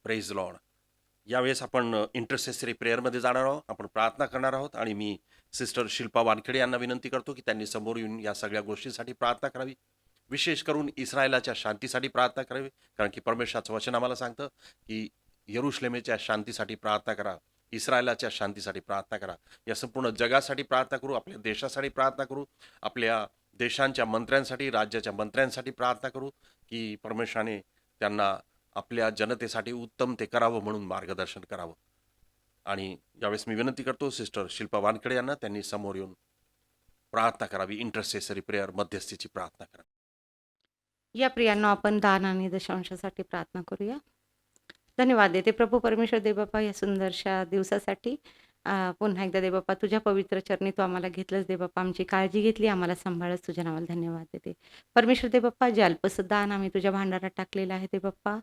Praise Lord. यावेळेस आपण इंटरसेसरी प्रेयरमध्ये जाणार आहोत. आपण प्रार्थना करणार आहोत आणि मी सिस्टर शिल्पा वानखेडे यांना विनंती करतो की त्यांनी समोर येऊन या सगळ्या गोष्टींसाठी प्रार्थना करावी. विशेष करून इस्रायलाच्या शांतीसाठी प्रार्थना करावी, कारण की परमेश्वराचं वचन आम्हाला सांगतं की यरुशलेमेच्या शांतीसाठी प्रार्थना करा, इस्रायलाच्या शांतीसाठी प्रार्थना करा. या संपूर्ण जगासाठी प्रार्थना करू, आपल्या देशासाठी प्रार्थना करू, आपल्या देशांच्या मंत्र्यांसाठी, राज्याच्या मंत्र्यांसाठी प्रार्थना करू की परमेश्वराने त्यांना आपल्या जनतेसाठी उत्तम ते करावं म्हणून मार्गदर्शन करावं. आणि यावेळेस मी विनंती करतो सिस्टर शिल्पा वानखेडे यांना, त्यांनी समोर येऊन प्रार्थना करावी. इंटरसेसरी प्रेयर, मध्यस्थीची प्रार्थना करा. या प्रियांनो, आपण दान आणि दशांशासाठी प्रार्थना करूया. धन्यवाद देते प्रभू परमेश्वर देवबापा या सुंदरशा दिवसासाठी. पुन्हा एकदा देवबापा तुझ्या पवित्र चरणी तू आम्हाला घेतलंस देवबापा, आमची काळजी घेतली, आम्हाला सांभाळच, तुझ्या नावाला धन्यवाद देते. परमेश्वर देवबापा, जे अल्पसं दान आम्ही तुझ्या भांडारात टाकलेलं आहे देवबापा,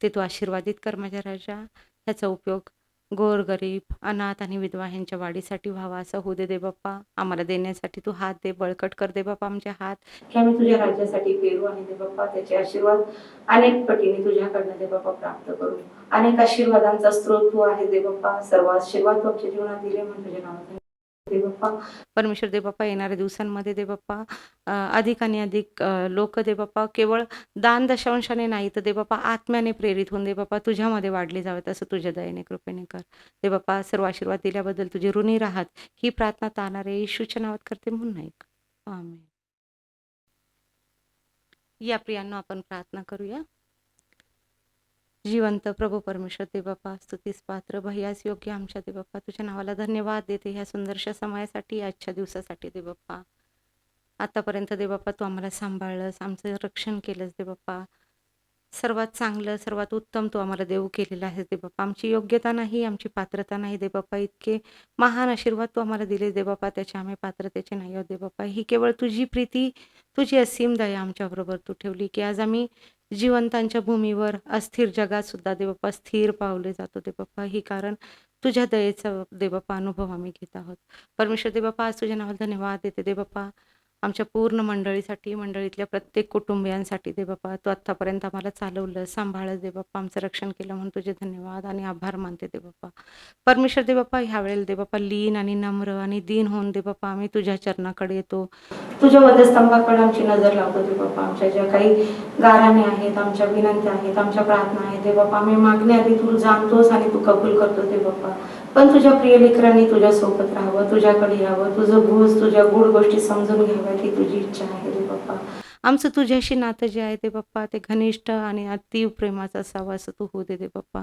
ते तू आशीर्वादित कर माझ्या राजा. ह्याचा उपयोग गोरगरीब, अनाथ आणि विधवा ह्यांच्या वाढीसाठी व्हावा असं होऊ दे देवबापा. आम्हाला देण्यासाठी तू हात दे, बळकट कर देवबापा आमचे हात, की आम्ही तुझ्या राज्यासाठी पेरू आणि देवबापा त्याचे आशीर्वाद अनेक पटीने तुझ्याकडनं देवबापा प्राप्त करू. अनेक आशीर्वादांचा स्रोत तू आहे देवबापा. सर्व आशीर्वाद तू आमच्या जीवनात दिले म्हणून तुझ्या नावात देवबापा. परमेश्वर देवबापा, येणाऱ्या दिवसांमध्ये देवबापा अधिक आणि अधिक लोक देवबापा केवळ दान दशांशाने नाही तर देवबापा आत्म्याने प्रेरित होऊन देवबापा तुझ्यामध्ये वाढले जावेत असं तुझ्या दयेने कृपेने कर देवबापा. सर्व आशीर्वाद दिल्याबद्दल तुझे ऋणी राहत ही प्रार्थना तारणारे येशूच्या नावात करते म्हणून ऐक, आमेन. या प्रियांनो, आपण प्रार्थना करूया. जिवंत प्रभू परमेश्वर देवबापा, स्तुतीस पात्र, भयास योग्य आमच्या देवबापा, तुझ्या नावाला धन्यवाद देते ह्या सुंदरशा समयासाठी, आजच्या दिवसासाठी देवबापा. आतापर्यंत देवबापा तू आम्हाला सांभाळलंस, आमचं रक्षण केलंस देवबापा. सर्वात चांगलं, सर्वात उत्तम तू आम्हाला देऊ केलेलं आहेस दे बाप्पा. आमची योग्यता नाही, आमची पात्रता नाही दे बाप्पा. इतके महान आशीर्वाद तू आम्हाला दिले दे बाप्पा, त्याचे आम्ही पात्रतेचे नाही आहोत दे बाप्पा. ही केवळ तुझी प्रीती, तुझी असीम दया आमच्याबरोबर तू ठेवली, की आज आम्ही जिवंतांच्या भूमीवर अस्थिर जगात सुद्धा दे बाप्पा स्थिर पावले जातो दे बाप्पा. ही कारण तुझ्या दयेचा दे बाप्पा अनुभव आम्ही घेत आहोत. परमेश्वर दे बाप्पा, आज तुझ्या नावाला धन्यवाद देते दे बाप्पा. आमच्या पूर्ण मंडळीसाठी, मंडळीतल्या प्रत्येक कुटुंबियांसाठी दे बाप्पा. तू आत्तापर्यंत आम्हाला चालवलं, सांभाळलं दे बाप्पा. आमचं रक्षण केलं म्हणून तुझे धन्यवाद आणि आभार मानते दे बाप्पा. परमेश्वर दे बाप्पा, ह्या वेळेला दे बाप्पा लीन आणि नम्र आणि दीन होऊन दे बाप्पा आम्ही तुझ्या चरणाकडे येतो. तुझ्या वधस्तंभाकडे आमची नजर लावतो दे बाप्पा. आमच्या ज्या काही गाऱ्हाणे आहेत, आमच्या विनंत्या आहेत, आमच्या प्रार्थना आहेत दे बाप्पा, आम्ही मागण्याआधी तू जाणतोस आणि तू कबूल करतो दे बाप्पा. पण तुझ्या प्रिय लेकरांनी तुझ्या सोबत राहावं, तुझ्याकडे यावं, तुझं गुज, तुझ्या गूढ गोष्टी समजून घ्याव्यात ही तुझी इच्छा आहे रे बाप्पा. आमचं तुझ्याशी नातं जे आहे ते बाप्पा, ते घनिष्ठ आणि अतीव प्रेमाचं असावं असं तू होऊ दे दे बाप्पा.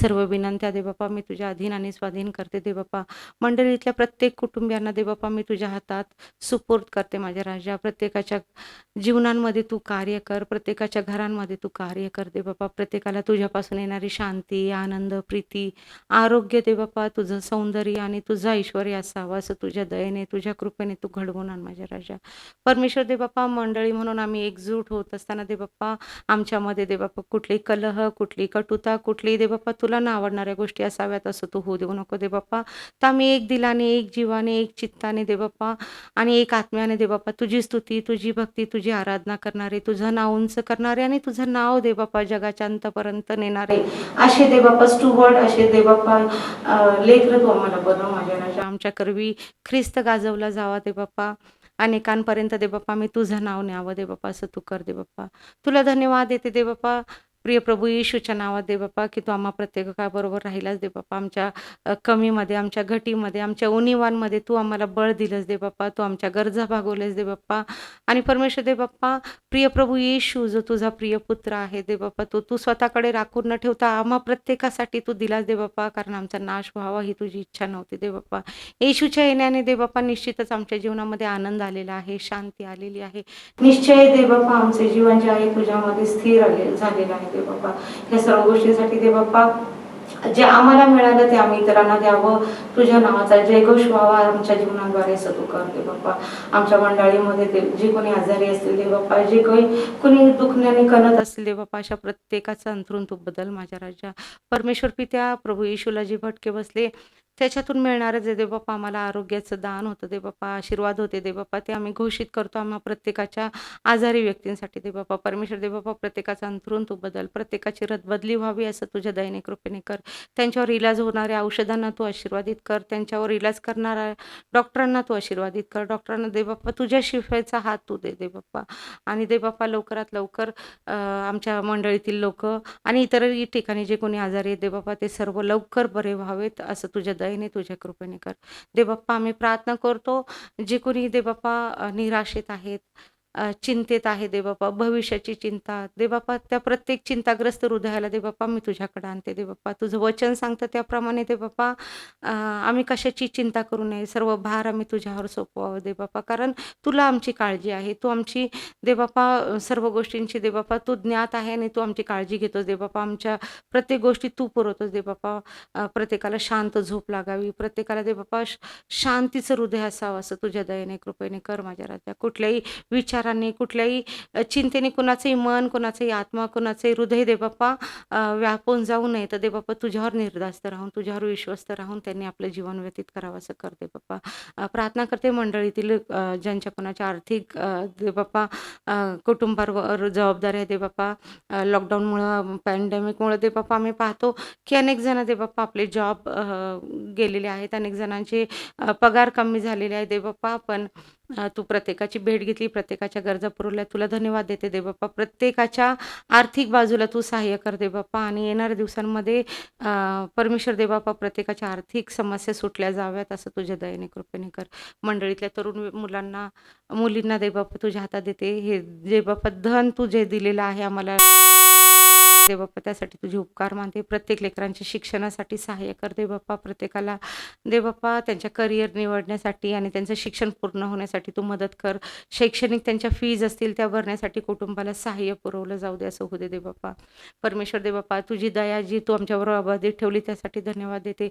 सर्व विनंत्या दे बाप्पा मी तुझ्या अधीन आणि स्वाधीन करते दे बाप्पा. मंडळीतल्या प्रत्येक कुटुंबियांना दे बाप्पा मी तुझ्या हातात सुपूर्द करते माझ्या राजा. प्रत्येकाच्या जीवनांमध्ये तू कार्य कर, प्रत्येकाच्या घरांमध्ये तू कार्य कर दे बाप्पा. प्रत्येकाला तुझ्यापासून येणारी शांती, आनंद, प्रीती, आरोग्य दे बाप्पा, तुझं सौंदर्य आणि तुझं ऐश्वर्य असावं असं तुझ्या दयेने, तुझ्या कृपेने तू घडवून आण माझ्या राजा. परमेश्वर दे बाप्पा, मंडळी म्हणून आम्ही एकजूट होत असताना दे बाप्पा, आमच्यामध्ये दे बाप्पा कुठली कलह, कुठली कटुता, कुठली दे बाप्पा तुला न आवडणाऱ्या गोष्टी असाव्यात असं तू होऊ देऊ नको दे बाप्पा. तर आम्ही एक दिलाने, एक जीवाने, एक चित्ताने दे बाप्पा आणि एक आत्म्याने दे बाप्पा तुझी स्तुती, तुझी भक्ती, तुझी आराधना करणारे, तुझं नाव उंच करणारे आणि तुझं नाव दे बाप्पा जगाच्या अंतपर्यंत नेणारे असे दे बाप्पा स्टुवर्ड, असे दे बाप्पा लेकरं तू आम्हाला बनव माझ्या राजा. आमच्या करवी ख्रिस्त गाजवला जावा दे बाप्पा. अनेकांपर्यंत दे बाप्पा मी तुझं नाव न्यावं दे बाप्पा असं तू कर दे बाप्पा. तुला धन्यवाद देते दे बाप्पा. प्रिय प्रभू येशूच्या नावात दे बाप्पा, की तू आम्हा प्रत्येकाबरोबर राहिलास दे बाप्पा. आमच्या कमीमध्ये, आमच्या घटीमध्ये, आमच्या उणीवांमध्ये तू आम्हाला बळ दिलंस दे बाप्पा. तू आमच्या गरजा भागवल्यास दे बाप्पा. आणि परमेश्वर दे बाप्पा, प्रिय प्रभू येशू जो तुझा प्रिय पुत्र आहे दे बाप्पा, तो तू स्वतःकडे राखून न ठेवता आम्हा प्रत्येकासाठी तू दिलास दे बाप्पा, कारण आमचा नाश व्हावा ही तुझी इच्छा नव्हती दे बाप्पा. येशूच्या येण्याने दे बाप्पा निश्चितच आमच्या जीवनामध्ये आनंद आलेला आहे, शांती आलेली आहे. निश्चय दे बाप्पा आमचे जीवन जे आहे तुझ्यामध्ये स्थिर झालेलं आहे दे बाप्पा. या सर्व गोष्टींसाठी दे बाप्पा जे आम्हाला मिळालं ते आम्ही इतरांना द्यावं. तुझ्या नावाचा जयघोष व्हावा आमच्या जीवनाद्वारे असं तू कर दे बाप्पा. आमच्या मंडळीमध्ये जे कोणी आजारी असतील दे बाप्पा, जे कोणी दुखण्याने कणत असतील दे बाप्पा, अशा प्रत्येकाचं अंथरूण तू बदल माझ्या राजा. परमेश्वर पित्या, प्रभू येशूला जे भटके बसले त्याच्यातून मिळणारं जे दे बाप्पा आम्हाला आरोग्याचं दान होतं दे बाप्पा, आशीर्वाद होते दे बाप्पा, ते आम्ही घोषित करतो आम्हा प्रत्येकाच्या आजारी व्यक्तींसाठी दे बाप्पा. परमेश्वर दे बाप्पा, प्रत्येकाचं अंथरूण तू बदल, प्रत्येकाची रदबदली व्हावी असं तुझ्या दयेने कृपेने कर. त्यांच्यावर इलाज होणाऱ्या औषधांना तू आशीर्वादित कर, त्यांच्यावर इलाज करणाऱ्या डॉक्टरांना तू आशीर्वादित कर. डॉक्टरांना दे बाप्पा तुझ्या शिफेचा हात तू दे दे बाप्पा. आणि दे बाप्पा लवकरात लवकर आमच्या मंडळीतील लोक आणि इतरही ठिकाणी जे कोणी आजारी आहेत दे बाप्पा, ते सर्व लवकर बरे व्हावेत असं तुझ्या दयेने, तुझ्या कृपेने कर दे बाप्पा. आम्ही प्रार्थना करतो जे कोणी दे बाप्पा निराशेत आहेत, चिंतेत आहे दे बाप्पा, भविष्याची चिंता दे बाप्पा, त्या प्रत्येक चिंताग्रस्त हृदयाला दे बाप्पा मी तुझ्याकडे आणते दे बाप्पा. तुझं वचन सांगतं त्याप्रमाणे दे बाप्पा आम्ही कशाची चिंता करू नये, सर्व भार आम्ही तुझ्यावर सोपवावं दे बाप्पा, कारण तुला आमची काळजी आहे. तू आमची दे बाप्पा सर्व गोष्टींची दे बाप्पा तू ज्ञात आहे आणि तू आमची काळजी घेतोस दे बाप्पा. आमच्या प्रत्येक गोष्टी तू पुरवतोस दे बाप्पा. प्रत्येकाला शांत झोप लागावी, प्रत्येकाला दे बाप्पा शांतीचं हृदय असावं असं तुझ्या दयेने कृपेने कर माझ्या राजा. कुठल्याही विचारांनी, कुठल्याही चिंतेने कुणाचंही मन, कुणाचंही आत्मा, कुणाचंही हृदय दे बाप्पा व्यापून जाऊ नये. तर दे बाप्पा तुझ्यावर निर्धास्त राहून, तुझ्यावर विश्वस्त राहून त्यांनी आपलं जीवन व्यतीत करावं असं कर दे बाप्पा. प्रार्थना करते मंडळीतील ज्यांच्या कोणाच्या आर्थिक दे बाप्पा कुटुंबावर जबाबदारी आहे दे बाप्पा. लॉकडाऊनमुळं, पॅन्डेमिकमुळं दे बाप्पा आम्ही पाहतो की अनेक जण दे बाप्पा आपले जॉब गेलेले आहेत, अनेक जणांचे पगार कमी झालेले आहे दे बाप्पा. पण तू प्रत्येकाची भेट घेतली, प्रत्येकाच्या गरजा पुरवल्या, तुला धन्यवाद देते दे बाप्पा. प्रत्येकाच्या आर्थिक बाजूला तू सहाय्य कर दे बाप्पा. आणि येणाऱ्या दिवसांमध्ये परमेश्वर दे बाप्पा प्रत्येकाच्या आर्थिक समस्या सुटल्या जाव्यात असं तुझ्या दयेने कृपेने कर. मंडळीतल्या तरुण मुलांना, मुलींना दे बाप्पा तुझ्या हातात देते. हे जे बाप्पा धन तू जे दिलेलं आहे आम्हाला देवबाप्पा त्यासाठी तुझे उपकार मानते. प्रत्येक लेकरांच्या शिक्षणासाठी सहाय्य कर देवबाप्पा. प्रत्येकाला देवबाप्पा त्यांच्या करिअर निवडण्यासाठी आणि त्यांचं शिक्षण पूर्ण होण्यासाठी तू मदत कर. शैक्षणिक त्यांच्या फीज असतील त्या भरण्यासाठी कुटुंबाला सहाय्य पुरवलं जाऊ दे, असं होऊ दे देवबाप्पा. परमेश्वर देवबाप्पा तुझी दया जी तू आमच्याबरोबर अबाधित ठेवली त्यासाठी धन्यवाद देते.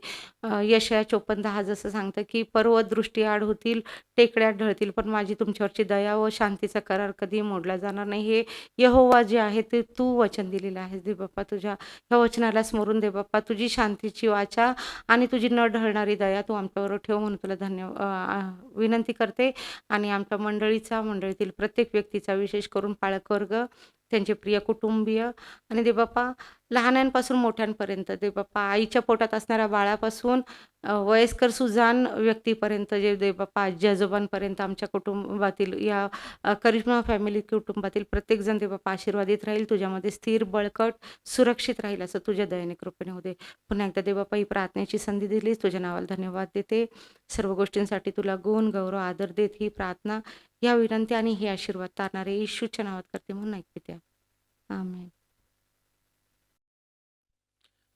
यशया 54:10 जसं सांगतं की पर्वत दृष्टी आड होतील, टेकड्या ढळतील, पण माझी तुमच्यावरची दया व शांतीचा करार कधी मोडला जाणार नाही. हे यहोवा जे आहे ते तू वचन दिलेलं आहे देवबाप्पा. तुझ्या ह्या वचनाला स्मरून देवबाप्पा तुझी शांतीची वाचा आणि तुझी न ढळणारी दया तू आमच्याबरोबर ठेव म्हणून तुला विनंती करते. आणि आमच्या मंडळीतील प्रत्येक व्यक्तीचा विशेष करून पालकवर्ग, त्यांचे प्रिय कुटुंबीय आणि देवबाप्पा लहानांपासून मोठ्यांपर्यंत देवबाप्पा, आईच्या पोटात असणाऱ्या बाळापासून वयस्कर सुजाण व्यक्तीपर्यंत जे देवबाप्पा आजी आजोबांपर्यंत आमच्या कुटुंबातील या करिश्मा फॅमिली कुटुंबातील प्रत्येकजण देवबाप्पा आशीर्वादित राहील, तुझ्यामध्ये स्थिर, बळकट, सुरक्षित राहील असं तुझ्या दयेने कृपेने होते. पुन्हा एकदा देवबाप्पा ही प्रार्थनेची संधी दिलीस, तुझ्या नावाला धन्यवाद देते. सर्व गोष्टींसाठी तुला गुण, गौरव, आदर देत ही प्रार्थना, या विनंती आणि हे आशीर्वाद तारणारे येशूच्या नावात करते म्हणून ऐकते त्या. आमेन.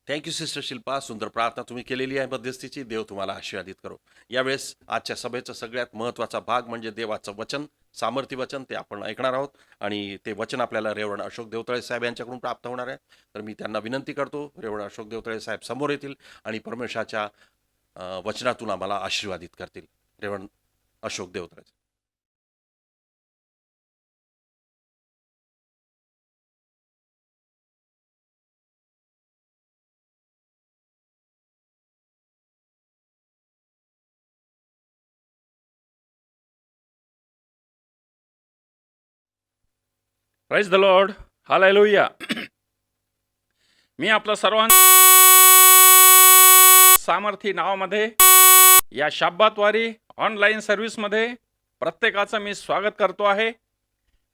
Thank you sister Shilpa. सुंदर प्रार्थना तुम्ही केलेली आहे मध्यस्थीची. देव तुम्हाला आशीर्वादित करो. यावेळेस आजच्या सभेचा सगळ्यात महत्त्वाचा भाग म्हणजे देवाचं वचन, सामर्थ्य वचन, ते आपण ऐकणार आहोत. आणि ते वचन आपल्याला रेवण अशोक देवतळे साहेब यांच्याकडून प्राप्त होणार आहे. तर मी त्यांना विनंती करतो, रेवण अशोक देवतळे साहेब समोर येतील आणि परमेश्वराच्या वचनातून आम्हाला आशीर्वादित करतील. रेवण Ashok Devtale. Praise the lord. Hallelujah. मी आपलं सर्वांचं सामर्थी नावामध्ये या शाब्बातवारी ऑनलाईन सर्व्हिसमध्ये प्रत्येकाचं मी स्वागत करतो आहे.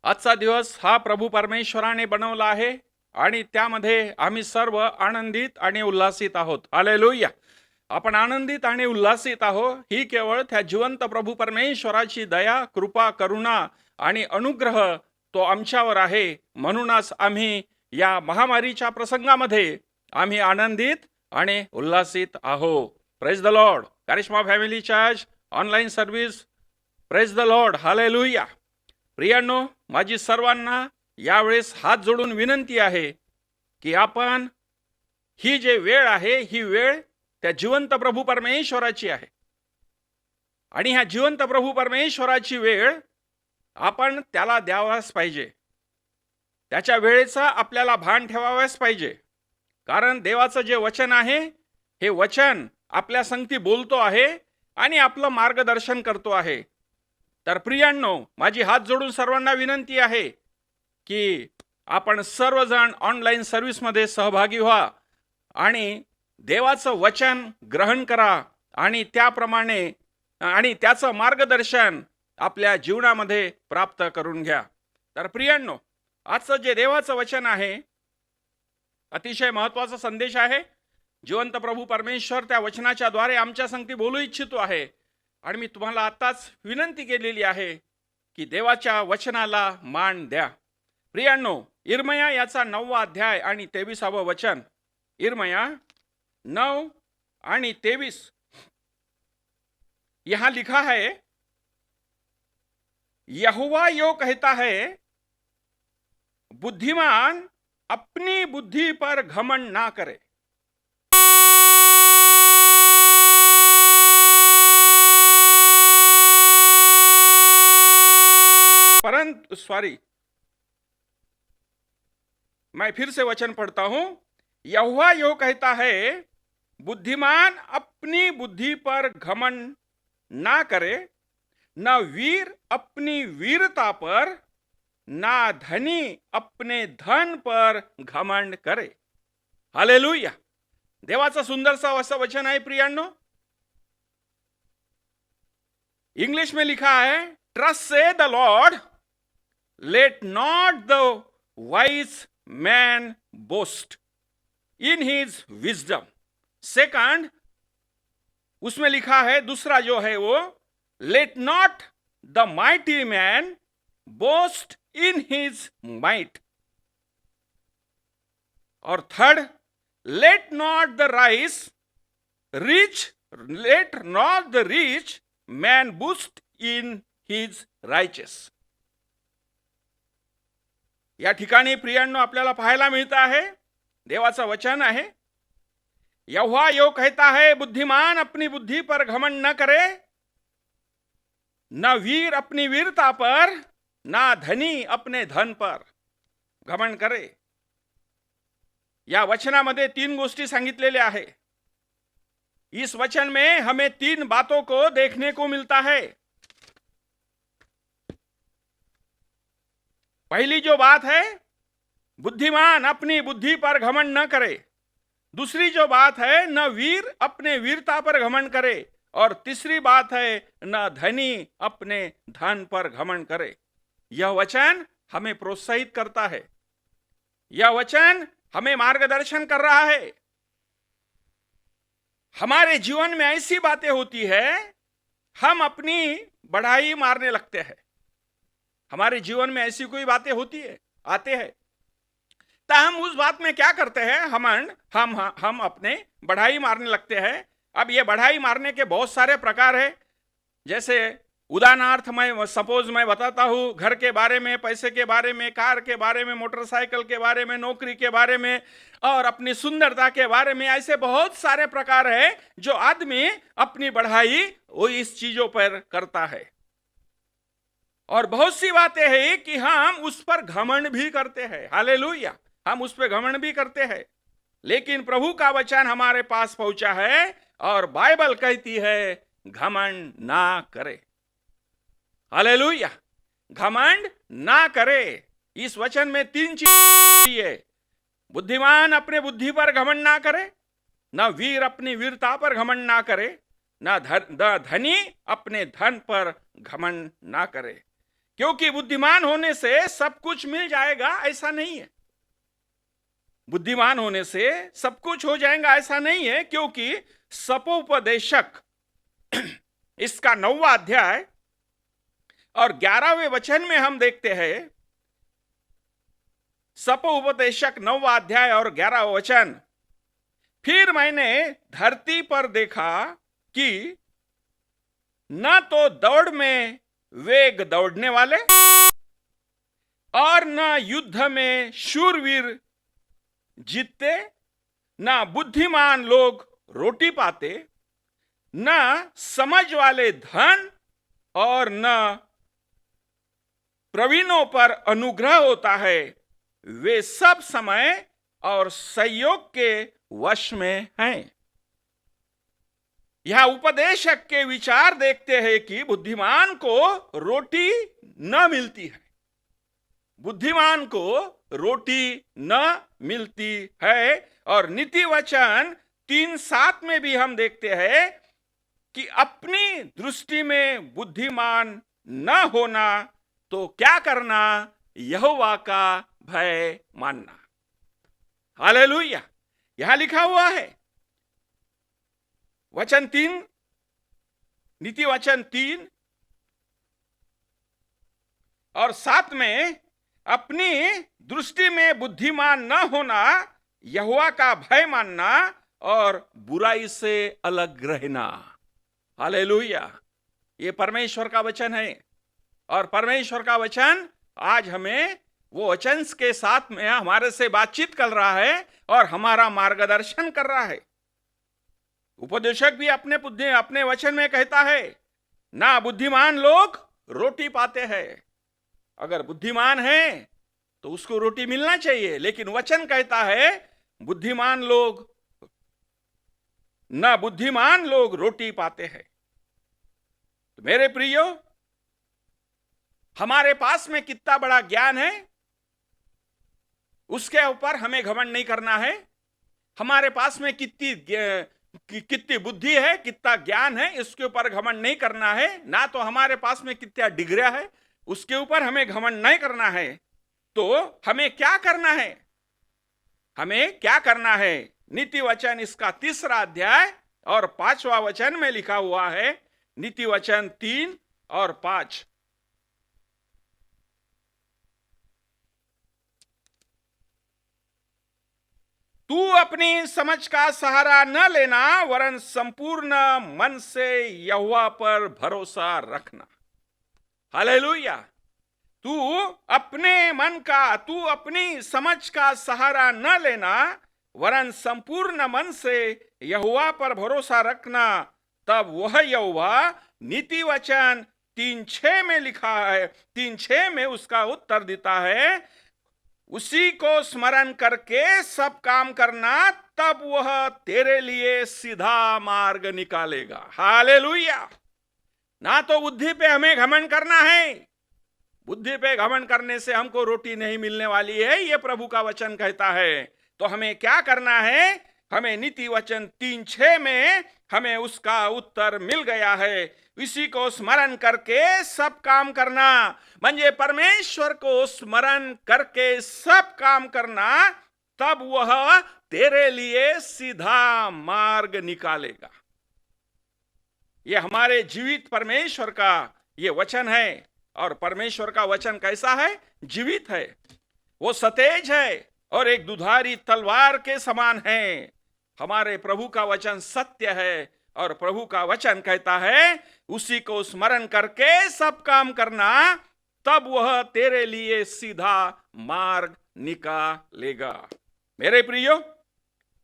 आजचा दिवस हा प्रभू परमेश्वराने बनवला आहे आणि त्यामध्ये आम्ही सर्व आनंदित आणि उल्हासित आहोत. हालेलुया. आपण आनंदित आणि उल्हासित आहोत ही केवळ त्या जिवंत प्रभू परमेश्वराची दया, कृपा, करुणा आणि अनुग्रह तो आमच्यावर आहे. म्हणूनच आम्ही या महामारीच्या प्रसंगामध्ये आम्ही आनंदित आणि उल्हासित आहोत. Praise the lord. Charisma Family Church online service. Praise the lord. Hallelujah. प्रियांनो, माझी सर्वांना यावेळेस हात जोडून विनंती आहे की आपण ही जे वेळ आहे ही वेळ त्या जिवंत प्रभू परमेश्वराची आहे आणि ह्या जिवंत प्रभू परमेश्वराची वेळ आपण त्याला द्यावाच पाहिजे. त्याच्या वेळेचा आपल्याला भान ठेवावाच पाहिजे. कारण देवाचं जे वचन आहे हे वचन आपल्या संगती बोलतो आहे आणि आपलं मार्गदर्शन करतो आहे. तर प्रियांनो, माझी हात जोडून सर्वांना विनंती आहे की आपण सर्वजण ऑनलाईन सर्व्हिसमध्ये सहभागी व्हा आणि देवाचं वचन ग्रहण करा आणि त्याप्रमाणे आणि त्याचं मार्गदर्शन आपल्या जीवनामध्ये प्राप्त करून घ्या. तर प्रियांनो, आजचं जे देवाचं वचन आहे अतिशय महत्त्वाचा संदेश आहे. जिवंत प्रभू परमेश्वर त्या वचनाच्या द्वारे आमच्या संगती बोलू इच्छितो आहे आणि मी तुम्हाला आताच विनंती केलेली आहे की देवाच्या वचनाला मान द्या. प्रियांनो, इर्मया याचा 9वा अध्याय आणि 23वा वचन. इर्मया 9 आणि 23 यहां लिखा है, यहोवा यो कहता है, बुद्धिमान अपनी बुद्धि पर घमंड ना करे. परंतु मैं फिर से वचन पढ़ता हूं. यहोवा यो कहता है, बुद्धिमान अपनी बुद्धि पर घमंड ना करे, न वीर अपनी वीरता पर, ना धनी अपने धन पर घमंड करे. हालेलुया. देवाचं सुंदरसा असं वचन आहे प्रियांनो. इंग्लिश में लिखा है, ट्रस्ट से the lord, let not the wise man boast in his wisdom. Second, उसमें लिखा है, दूसरा जो है वो, let not the mighty man boast in his might. और third, let not the rich man boast in his riches. या ठिकाणी प्रियांनो आपल्याला पाहायला मिळतं आहे, देवाचं वचन आहे, यहोवा यो कहता है, बुद्धिमान अपनी बुद्धि पर घमंड न करे, न वीर अपनी वीरता पर, ना धनी अपने धन पर घमंड करे. या वचनामध्ये 3 गोष्टी सांगितलेल्या आहे. इस वचन में हमें 3 बातों को देखने को मिलता है. पहली जो बात है, बुद्धिमान अपनी बुद्धि पर घमंड न करे. दूसरी जो बात है, न वीर अपने वीरता पर घमंड करे. और तीसरी बात है, न धनी अपने धन पर घमंड करे. यह वचन हमें प्रोत्साहित करता है. यह वचन हमें मार्गदर्शन कर रहा है. हमारे जीवन में ऐसी बातें होती है, हम अपनी बढ़ाई मारने लगते हैं. हमारे जीवन में ऐसी कोई बातें होती है, आते हैं, तो हम उस बात में क्या करते हैं, हम अपने बढ़ाई मारने लगते हैं. अब ये बढ़ाई मारने के बहुत सारे प्रकार है. जैसे उदाहरणार्थ मैं बताता हूं, घर के बारे में, पैसे के बारे में, कार के बारे में, मोटरसाइकिल के बारे में, नौकरी के बारे में, और अपनी सुंदरता के बारे में. ऐसे बहुत सारे प्रकार है जो आदमी अपनी बढ़ाई वो इस चीजों पर करता है. और बहुत सी बातें हैं कि हम उस पर घमंड भी करते हैं. हालेलुया, हम उस पर घमंड भी करते हैं. लेकिन प्रभु का वचन हमारे पास पहुंचा है और बाइबल कहती है, घमंड ना करे. हालेलुया, घमंड ना करे. इस वचन में 3 चीजें है. बुद्धिमान अपने बुद्धि पर घमंड ना करे, न वीर अपनी वीरता पर घमंड ना करे, न धनी अपने धन पर घमंड ना करे. क्योंकि बुद्धिमान होने से सब कुछ मिल जाएगा ऐसा नहीं है. बुद्धिमान होने से सब कुछ हो जाएगा ऐसा नहीं है. क्योंकि सपोपदेशक इसका 9वां अध्याय और 11वें वचन में हम देखते हैं, सपोपदेशक 9वां अध्याय और 11वां वचन, फिर मैंने धरती पर देखा कि न तो दौड़ में वेग दौड़ने वाले और न युद्ध में शूरवीर जीतते, न बुद्धिमान लोग रोटी पाते, न समझ वाले धन और न प्रवीणों पर अनुग्रह होता है. वे सब समय और संयोग के वश में हैं. यह उपदेशक के विचार देखते हैं कि बुद्धिमान को रोटी न मिलती है. बुद्धिमान को रोटी न मिलती है. और नीति वचन 3:7 में भी हम देखते हैं कि अपनी दृष्टि में बुद्धिमान न होना तो क्या करना, यहोवा का भय मानना. हालेलुया, यहां लिखा हुआ है. वचन 3, नीति वचन 3 और 7 में, अपनी दृष्टि में बुद्धिमान न होना, यहोवा का भय मानना और बुराई से अलग रहना. हालेलुया, ये परमेश्वर का वचन है. और परमेश्वर का वचन आज हमें वो वचन के साथ में हमारे से बातचीत कर रहा है और हमारा मार्गदर्शन कर रहा है. उपदेशक भी अपने वचन में कहता है, ना बुद्धिमान लोग रोटी पाते हैं. अगर बुद्धिमान है तो उसको रोटी मिलना चाहिए, लेकिन वचन कहता है बुद्धिमान लोग रोटी पाते हैं. तो मेरे प्रियो, हमारे पास में कितना बड़ा ज्ञान है उसके ऊपर हमें घमंड नहीं करना है. हमारे पास में कितनी बुद्धि है, कितना ज्ञान है, इसके ऊपर घमंड नहीं करना है. ना तो हमारे पास में कितना डिग्रियां है उसके ऊपर हमें घमंड नहीं करना है. तो हमें क्या करना है, नीति वचन इसका 3रा अध्याय और 5वां वचन में लिखा हुआ है. नीति वचन 3 और 5. तू अपनी समझ का सहारा न लेना, वरन संपूर्ण मन से यहोवा पर भरोसा रखना। हालेलुया। तू अपनी समझ का सहारा न लेना, वरन संपूर्ण मन से यहोवा पर भरोसा रखना। तब वह यहोवा, नीति वचन 3:6 में लिखा है, 3:6 में उसका उत्तर देता है, उसी को स्मरण करके सब काम करना, तब वह तेरे लिए सीधा मार्ग निकालेगा। हालेलुया। ना तो बुद्धि पे हमें घमंड करना है, बुद्धि पे घमंड करने से हमको रोटी नहीं मिलने वाली है, ये प्रभु का वचन कहता है। तो हमें क्या करना है? हमें नीति वचन 3:6 में हमें उसका उत्तर मिल गया है। इसी को स्मरण करके सब काम करना, म्हणजे परमेश्वर को स्मरण करके सब काम करना, तब वह तेरे लिए सीधा मार्ग निकालेगा। ये हमारे जीवित परमेश्वर का ये वचन है। और परमेश्वर का वचन कैसा है? जीवित है, वो सतेज है और एक दुधारी तलवार के समान है। हमारे प्रभु का वचन सत्य है और प्रभु का वचन कहता है, उसी को स्मरण करके सब काम करना, तब वह तेरे लिए सीधा मार्ग निकालेगा। मेरे प्रियो,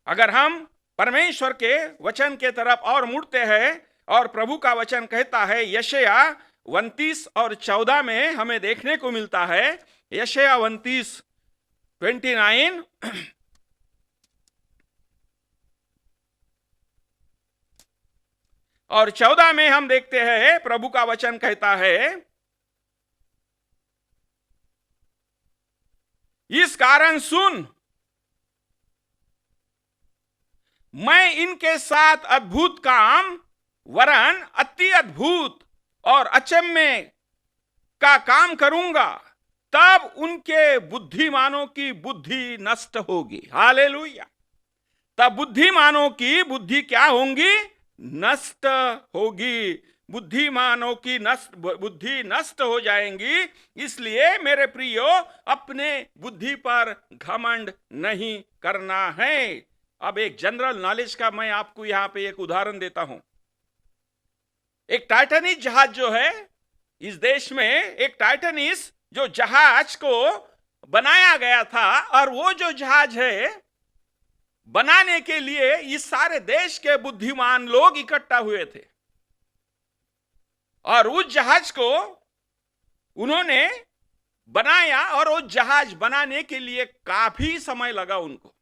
अगर हम परमेश्वर के वचन के तरफ और मुड़ते हैं, और प्रभु का वचन कहता है यशायाह 29 और 14 में हमें देखने को मिलता है, यशायाह 29:29 और 14 में हम देखते हैं प्रभु का वचन कहता है, इस कारण सुन, मैं इनके साथ अद्भुत काम, वरन अति अद्भुत और अचम्य का काम करूंगा, तब उनके बुद्धिमानों की बुद्धि नष्ट होगी। हालेलुया। तब बुद्धिमानों की बुद्धि क्या होंगी? नष्ट होगी। बुद्धिमानों की बुद्धि नष्ट हो जाएंगी। इसलिए मेरे प्रियो, अपने बुद्धि पर घमंड नहीं करना है। अब एक जनरल नॉलेज का मैं आपको यहां पे एक उदाहरण देता हूं। एक टाइटैनिक जहाज जो है, इस देश में एक टाइटैनिक जो जहाज को बनाया गया था, और वो जो जहाज है बनाने के लिए इस सारे देश के बुद्धिमान लोग इकट्ठा हुए थे, और उस जहाज को उन्होंने बनाया, और वो जहाज बनाने के लिए काफी समय लगा उनको।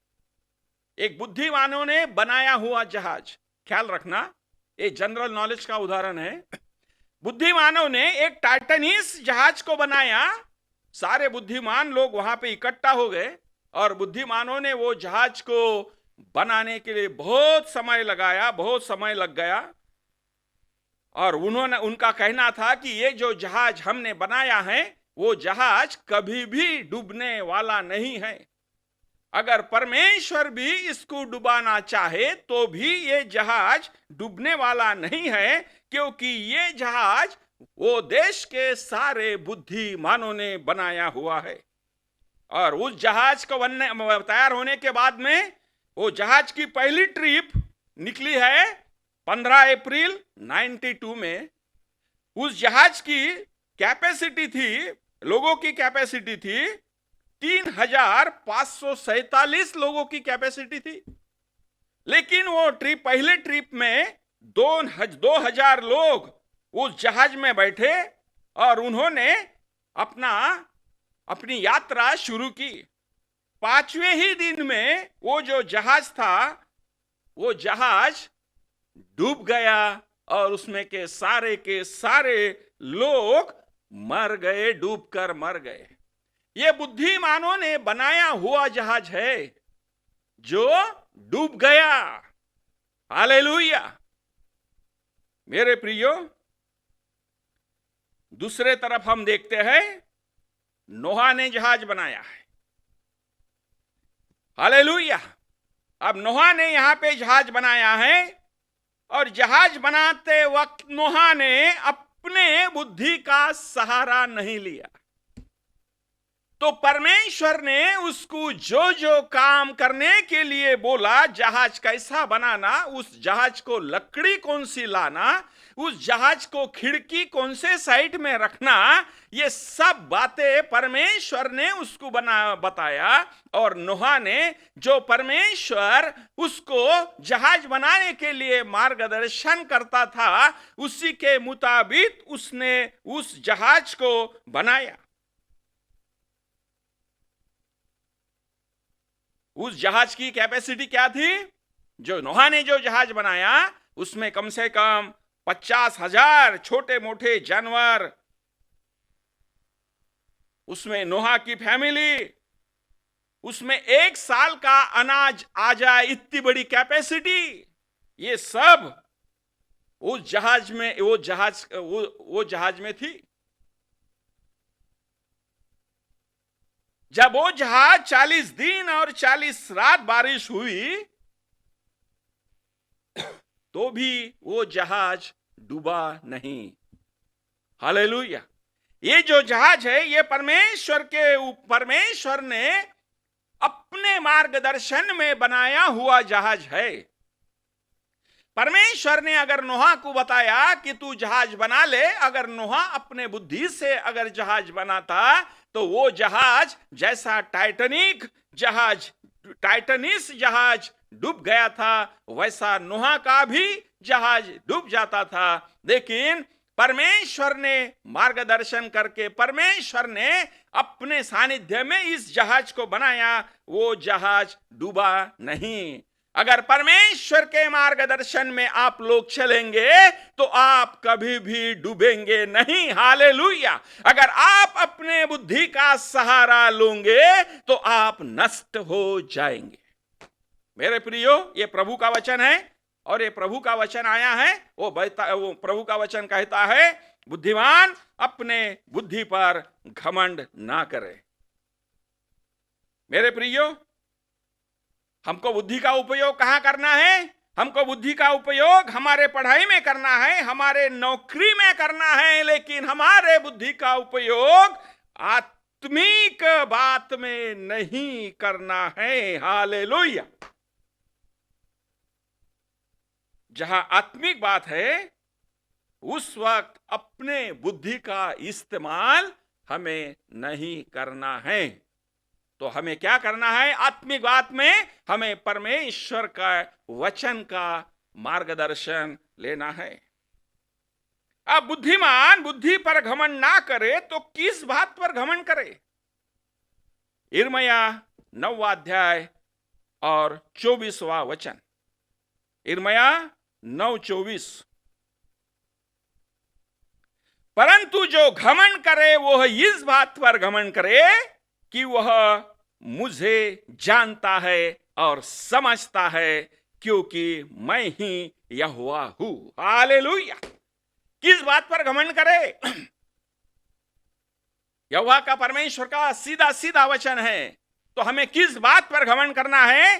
एक बुद्धिमानों ने बनाया हुआ जहाज, ख्याल रखना, ये जनरल नॉलेज का उदाहरण है। बुद्धिमानों ने एक टाइटैनिक जहाज को बनाया, सारे बुद्धिमान लोग वहां पे इकट्ठा हो गए, और बुद्धिमानों ने वो जहाज को बनाने के लिए बहुत समय लगाया, बहुत समय लग गया। और उनका कहना था कि ये जो जहाज हमने बनाया है, वो जहाज कभी भी डूबने वाला नहीं है। अगर परमेश्वर भी इसको डुबाना चाहे तो भी ये जहाज डूबने वाला नहीं है, क्योंकि ये जहाज वो देश के सारे बुद्धिमानों ने बनाया हुआ है। और उस जहाज को तैयार होने के बाद में वो जहाज की पहली ट्रिप निकली है 15 अप्रैल 92 में। उस जहाज की कैपेसिटी थी, लोगों की कैपेसिटी थी 3,547 लोगों की कैपेसिटी थी। लेकिन वो पहले ट्रिप में 2,000 लोग उस जहाज में बैठे, और उन्होंने अपनी यात्रा शुरू की। 5वें ही दिन में वो जो जहाज था, वो जहाज डूब गया, और उसमें के सारे लोग मर गए, डूबकर मर गए। ये बुद्धिमानों ने बनाया हुआ जहाज है जो डूब गया। हालेलुया। मेरे प्रियो, दूसरे तरफ हम देखते हैं नोहा ने जहाज बनाया है। हालेलुया। अब नोहा ने यहां पे जहाज बनाया है, और जहाज बनाते वक्त नोहा ने अपने बुद्धि का सहारा नहीं लिया। तो परमेश्वर ने उसको जो जो काम करने के लिए बोला, जहाज कैसा बनाना, उस जहाज को लकड़ी कौन सी लाना, उस जहाज को खिड़की कौन से साइड में रखना, ये सब बातें परमेश्वर ने उसको बताया। और नोहा ने जो परमेश्वर उसको जहाज बनाने के लिए मार्गदर्शन करता था, उसी के मुताबिक उसने उस जहाज को बनाया। उस जहाज की कैपेसिटी क्या थी? जो नोहा ने जो जहाज बनाया उसमें कम से कम 50,000 छोटे मोटे जानवर, उसमें नोहा की फैमिली, उसमें 1 साल का अनाज आ जाए, इतनी बड़ी कैपेसिटी, ये सब उस जहाज में वो जहाज में थी। जब वो जहाज 40 दिन और 40 रात बारिश हुई तो भी वो जहाज डूबा नहीं। हालेलुया। ये जो जहाज है, ये परमेश्वर ने अपने मार्गदर्शन में बनाया हुआ जहाज है। परमेश्वर ने अगर नोहा को बताया कि तू जहाज बना ले, अगर नोहा अपने बुद्धि से अगर जहाज बनाता तो वो जहाज जैसा टाइटनिस जहाज डूब गया था, वैसा नोहा का भी जहाज डूब जाता था। लेकिन परमेश्वर ने मार्गदर्शन करके, परमेश्वर ने अपने सानिध्य में इस जहाज को बनाया, वो जहाज डूबा नहीं। अगर परमेश्वर के मार्गदर्शन में आप लोग चलेंगे तो आप कभी भी डूबेंगे नहीं। हालेलुया। अगर आप अपने बुद्धि का सहारा लोगे तो आप नष्ट हो जाएंगे। मेरे प्रियो, ये प्रभु का वचन है, और ये प्रभु का वचन आया है, वो प्रभु का वचन कहता है, बुद्धिमान अपने बुद्धि पर घमंड ना करे। मेरे प्रियो, हमको बुद्धि का उपयोग कहां करना है? हमको बुद्धि का उपयोग हमारे पढ़ाई में करना है, हमारे नौकरी में करना है, लेकिन हमारे बुद्धि का उपयोग आत्मिक बात में नहीं करना है। हालेलुया। जहां आत्मिक बात है, उस वक्त अपने बुद्धि का इस्तेमाल हमें नहीं करना है। तो हमें क्या करना है? आत्मिक बात में हमें परमेश्वर का वचन का मार्गदर्शन लेना है। अब बुद्धिमान बुद्धि पर घमंड ना करे तो किस बात पर घमंड करे? यिर्मयाह 9वां अध्याय और 24वां वचन। यिर्मयाह 9:24। परंतु जो घमंड करे वह इस बात पर घमंड करे कि वह मुझे जानता है और समझता है, क्योंकि मैं ही यहोवा हूं। हालेलुया। किस बात पर घमंड करे? यहोवा का, परमेश्वर का सीधा सीधा वचन है। तो हमें किस बात पर घमंड करना है?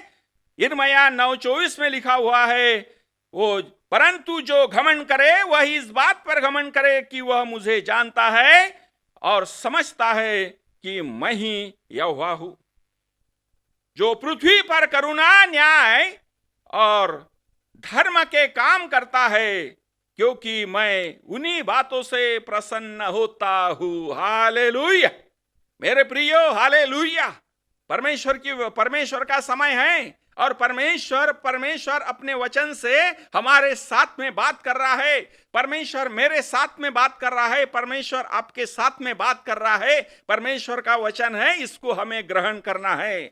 यिर्मयाह 9:24 में लिखा हुआ है, वो परंतु जो घमंड करे वह इस बात पर घमंड करे कि वह मुझे जानता है और समझता है कि मैं ही यहोवा हूं, जो पृथ्वी पर करुणा, न्याय और धर्म के काम करता है, क्योंकि मैं उन्हीं बातों से प्रसन्न होता हूं। हालेलुया। मेरे प्रियो, हालेलुया। परमेश्वर का समय है, और परमेश्वर अपने वचन से हमारे साथ में बात कर रहा है। परमेश्वर मेरे साथ में बात कर रहा है, परमेश्वर आपके साथ में बात कर रहा है। परमेश्वर का वचन है, इसको हमें ग्रहण करना है।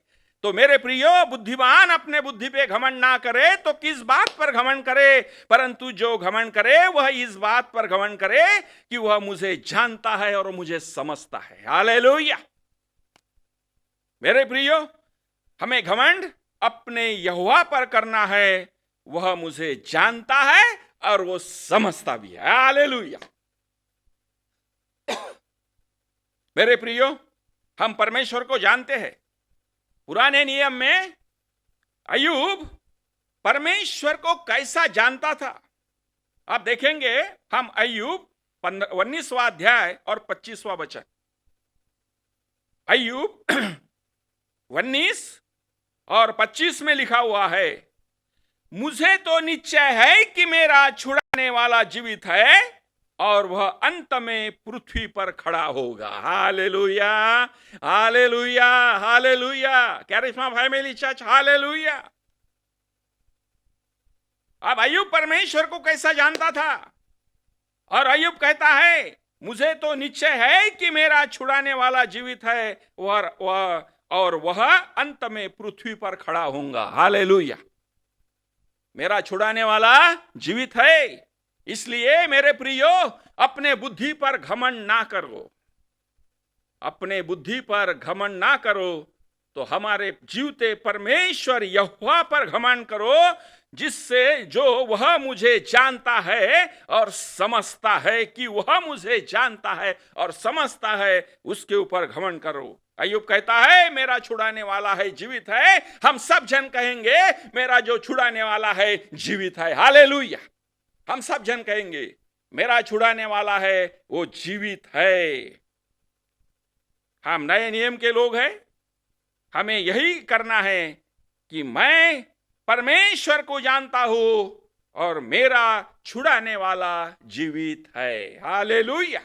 तो मेरे प्रियो, बुद्धिमान अपने बुद्धि पे घमंड ना करे तो किस बात पर घमंड करे? परंतु जो घमंड करे वह इस बात पर घमंड करे कि वह मुझे जानता है और मुझे समझता है। हालेलुया। मेरे प्रियो, हमें घमंड अपने यहोवा पर करना है। वह मुझे जानता है और वो समझता भी है। हालेलुया। मेरे प्रियो, हम परमेश्वर को जानते हैं। पुराने नियम में अय्यूब परमेश्वर को कैसा जानता था, आप देखेंगे। हम अय्यूब 19वां अध्याय और 25वां वचन। अय्यूब 19 और 25 में लिखा हुआ है, मुझे तो निश्चय है कि मेरा छुड़ाने वाला जीवित है और वह अंत में पृथ्वी पर खड़ा होगा। Hallelujah, hallelujah, hallelujah. Charisma Family Church, hallelujah. अब अय्यूब परमेश्वर को कैसा जानता था? और अय्यूब कहता है, मुझे तो निश्चय है कि मेरा छुड़ाने वाला जीवित है और वह अंत में पृथ्वी पर खड़ा होगा। हालेलुया। मेरा छुड़ाने वाला जीवित है। इसलिए मेरे प्रियो, अपने बुद्धि पर घमंड ना करो। अपने बुद्धि पर घमंड ना करो, तो हमारे जीवते परमेश्वर यहोवा पर घमंड करो, जिससे जो वह मुझे जानता है और समझता है कि वह मुझे जानता है और समझता है, उसके ऊपर घमंड करो। अय्यूब कहता है, मेरा छुड़ाने वाला है जीवित है। हम सब जन कहेंगे, मेरा जो छुड़ाने वाला है जीवित है। हालेलुया। हम सब जन कहेंगे, मेरा छुड़ाने वाला है वो जीवित है। हम नए नियम के लोग हैं। हमें यही करना है कि मैं परमेश्वर को जानता हूं और मेरा छुड़ाने वाला जीवित है। हालेलुया।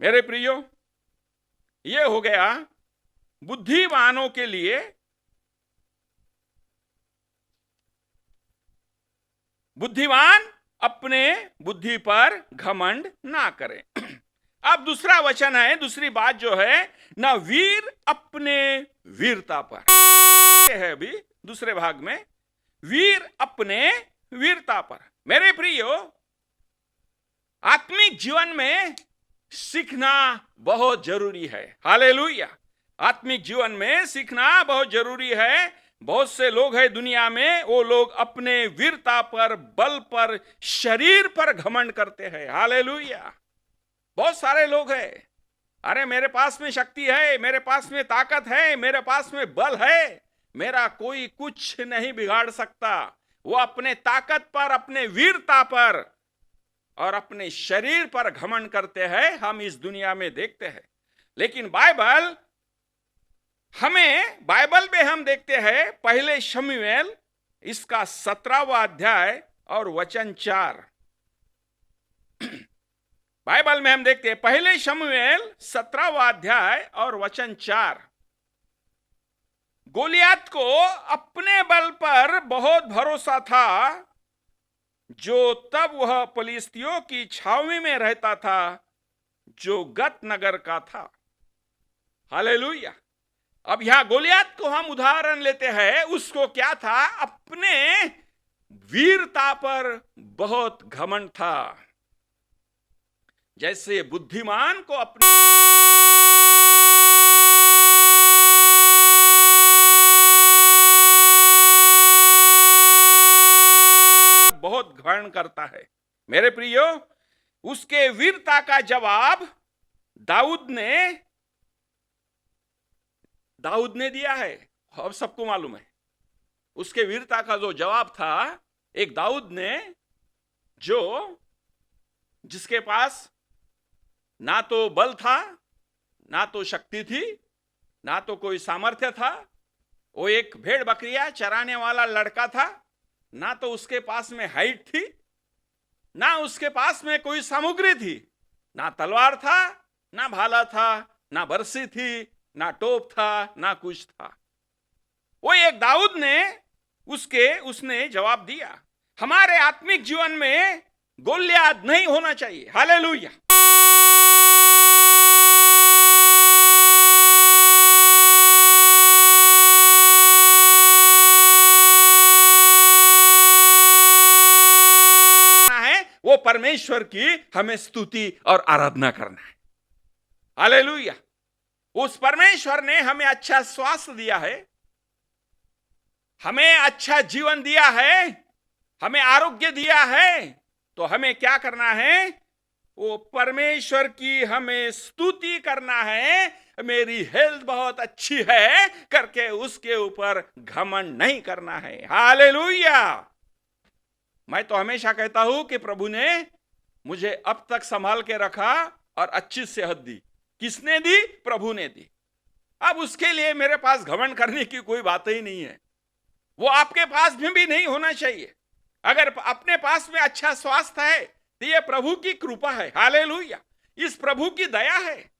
मेरे प्रियो, ये हो गया बुद्धिमानों के लिए। बुद्धिमान अपने बुद्धि पर घमंड ना करें। अब दूसरा वचन है, दूसरी बात जो है, ना वीर अपने वीरता पर। ये है अभी दूसरे भाग में, वीर अपने वीरता पर। मेरे प्रियो, आत्मिक जीवन में सीखना बहुत जरूरी है। हालेलुया। आत्मिक जीवन में सीखना बहुत जरूरी है। बहुत से लोग हैं दुनिया में, वो लोग अपने वीरता पर, बल पर, शरीर पर घमंड करते हैं। हालेलुया। बहुत सारे लोग हैं, अरे मेरे पास में शक्ति है, मेरे पास में ताकत है, मेरे पास में बल है, मेरा कोई कुछ नहीं बिगाड़ सकता। वो अपने ताकत पर, अपने वीरता पर और अपने शरीर पर घमंड करते हैं। हम इस दुनिया में देखते हैं। लेकिन बाइबल में हम देखते हैं, पहले शमूएल इसका 17वां अध्याय और वचन 4। बाइबल में हम देखते हैं, पहले शमूएल 17वां अध्याय और वचन 4। गोलियत को अपने बल पर बहुत भरोसा था, जो तब वह फिलिस्तियों की छावनी में रहता था, जो गत नगर का था। हालेलुया। अब यहां गोलियत को हम उदाहरण लेते हैं। उसको क्या था? अपने वीरता पर बहुत घमंड था। जैसे बुद्धिमान को अपने बहुत घमंड करता है। मेरे प्रियो, उसके वीरता का जवाब दाऊद ने दिया है। अब सबको मालूम है उसके वीरता का जो जवाब था, एक दाऊद ने, जिसके पास ना तो बल था, ना तो शक्ति थी, ना तो कोई सामर्थ्य था। वो एक भेड़ बकरियां चराने वाला लड़का था। ना तो उसके पास में हाइट थी, ना उसके पास में कोई सामग्री थी, ना तलवार था, ना भाला था, ना बरसी थी, ना टोप था, ना कुछ था। वो एक दाऊद ने उसने जवाब दिया। हमारे आत्मिक जीवन में गोलियत नहीं होना चाहिए। हालेलुया। है वो परमेश्वर की हमें स्तुति और आराधना करना है। हालेलुया। उस परमेश्वर ने हमें अच्छा स्वास्थ्य दिया है, हमें अच्छा जीवन दिया है, हमें आरोग्य दिया है, तो हमें क्या करना है? वो परमेश्वर की हमें स्तुति करना है। मेरी हेल्थ बहुत अच्छी है करके उसके ऊपर घमंड नहीं करना है। हालेलुया। मैं तो हमेशा कहता हूं कि प्रभु ने मुझे अब तक संभाल के रखा और अच्छी सेहत दी। किसने दी? प्रभु ने दी। अब उसके लिए मेरे पास घमंड करने की कोई बात ही नहीं है। वो आपके पास में भी नहीं होना चाहिए। अगर अपने पास में अच्छा स्वास्थ्य है तो ये प्रभु की कृपा है। हालेलुया, इस प्रभु की दया है।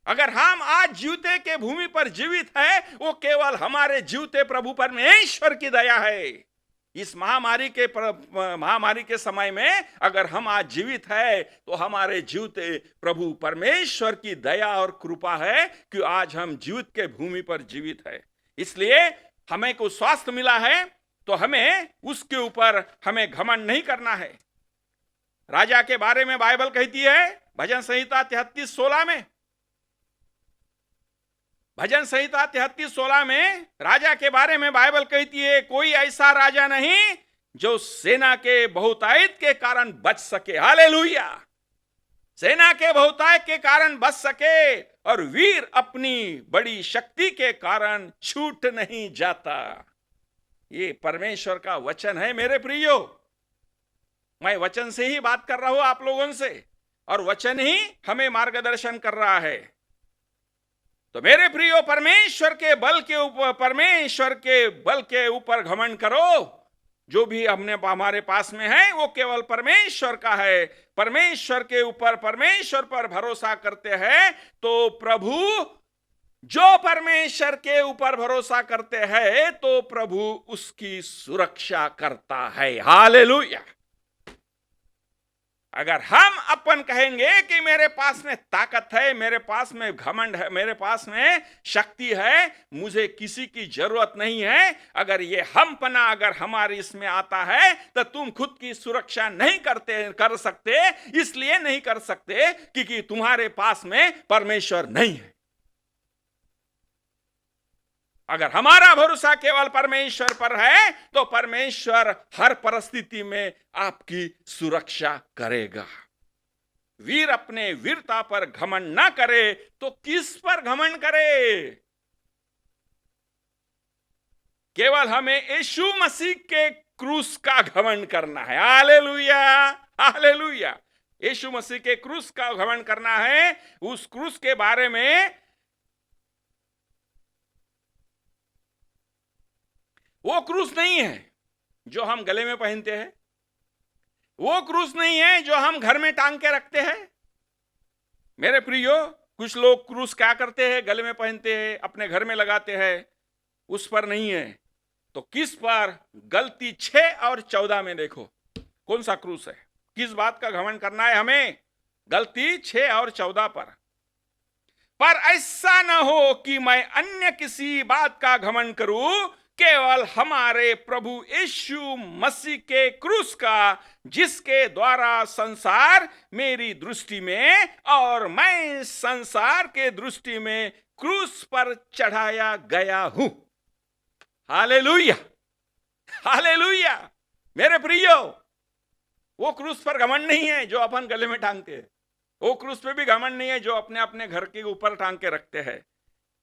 अगर हम आज जीवते के भूमि पर जीवित है, वो केवल हमारे जीवते प्रभु परमेश्वर की दया है। इस महामारी के समय में अगर हम आज जीवित है तो हमारे जीवते प्रभु परमेश्वर की दया और कृपा है कि आज हम जीवित के भूमि पर जीवित है। इसलिए हमें को स्वास्थ्य मिला है तो हमें उसके ऊपर हमें घमंड नहीं करना है। राजा के बारे में बाइबल कहती है भजन संहिता 33:16 में, भजन संहिता 33:16 में राजा के बारे में बाइबल कहती है, कोई ऐसा राजा नहीं जो सेना के बहुतायत के कारण बच सके। हालेलुया, सेना के बहुतायत के कारण बच सके और वीर अपनी बड़ी शक्ति के कारण छूट नहीं जाता। ये परमेश्वर का वचन है मेरे प्रियो। मैं वचन से ही बात कर रहा हूं आप लोगों से, और वचन ही हमें मार्गदर्शन कर रहा है। तो मेरे प्रियो, परमेश्वर के बल के ऊपर घमंड करो। जो भी हमारे पास में है वो केवल परमेश्वर का है। परमेश्वर के ऊपर, परमेश्वर पर भरोसा करते हैं तो प्रभु, जो परमेश्वर के ऊपर भरोसा करते हैं तो प्रभु उसकी सुरक्षा करता है। हालेलुया। अगर हम अपन कहेंगे कि मेरे पास में ताकत है, मेरे पास में घमंड है, मेरे पास में शक्ति है, मुझे किसी की जरूरत नहीं है, अगर ये हमपना अगर हमारे इसमें आता है तो तुम खुद की सुरक्षा नहीं कर सकते। इसलिए नहीं कर सकते क्योंकि तुम्हारे पास में परमेश्वर नहीं है। अगर हमारा भरोसा केवल परमेश्वर पर है तो परमेश्वर हर परिस्थिति में आपकी सुरक्षा करेगा। वीर अपने वीरता पर घमंड ना करे तो किस पर घमंड करे? केवल हमें यीशु मसीह के क्रूस का घमंड करना है। Hallelujah, hallelujah. यीशु मसीह के क्रूस का घमंड करना है। उस क्रूस के बारे में, वो क्रूस नहीं है जो हम गले में पहनते हैं, वो क्रूस नहीं है जो हम घर में टांग के रखते हैं। मेरे प्रियो, कुछ लोग क्रूस क्या करते हैं? गले में पहनते हैं, अपने घर में लगाते हैं, उस पर नहीं है। तो किस पर? गलती 6 और 14 में देखो कौन सा क्रूस है, किस बात का घमंड करना है हमें? गलती 6 और 14 पर ऐसा न हो कि मैं अन्य किसी बात का घमंड करूं, केवल हमारे प्रभु यीशु मसीह के क्रूस का, जिसके द्वारा संसार मेरी दृष्टि में और मैं संसार के दृष्टि में क्रूस पर चढ़ाया गया हूं। Hallelujah, hallelujah. मेरे प्रियो, वो क्रूस पर घमंड नहीं है जो अपन गले में टांगते हैं, वो क्रूस पे भी घमंड नहीं है जो अपने अपने घर के ऊपर टांग के रखते हैं।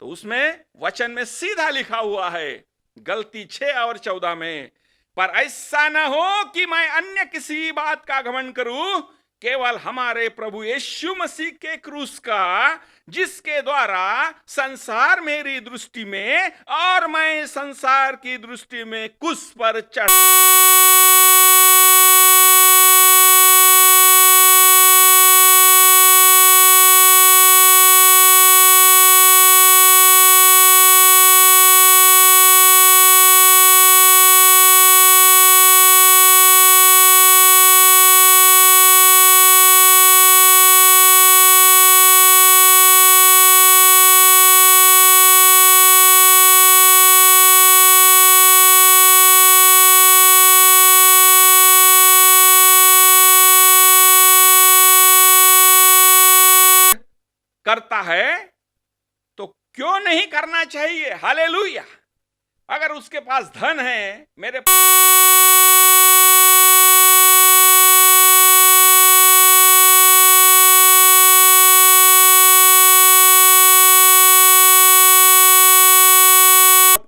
तो उसमें वचन में सीधा लिखा हुआ है, गलती 6 और 14 में, पर ऐसा न हो कि मैं अन्य किसी बात का घमंड करूं, केवल हमारे प्रभु यीशु मसीह के क्रूस का, जिसके द्वारा संसार मेरी दृष्टि में और मैं संसार की दृष्टि में क्रूस पर चढ़। करता है तो क्यों नहीं करना चाहिए? हालेलुया। अगर उसके पास धन है, मेरे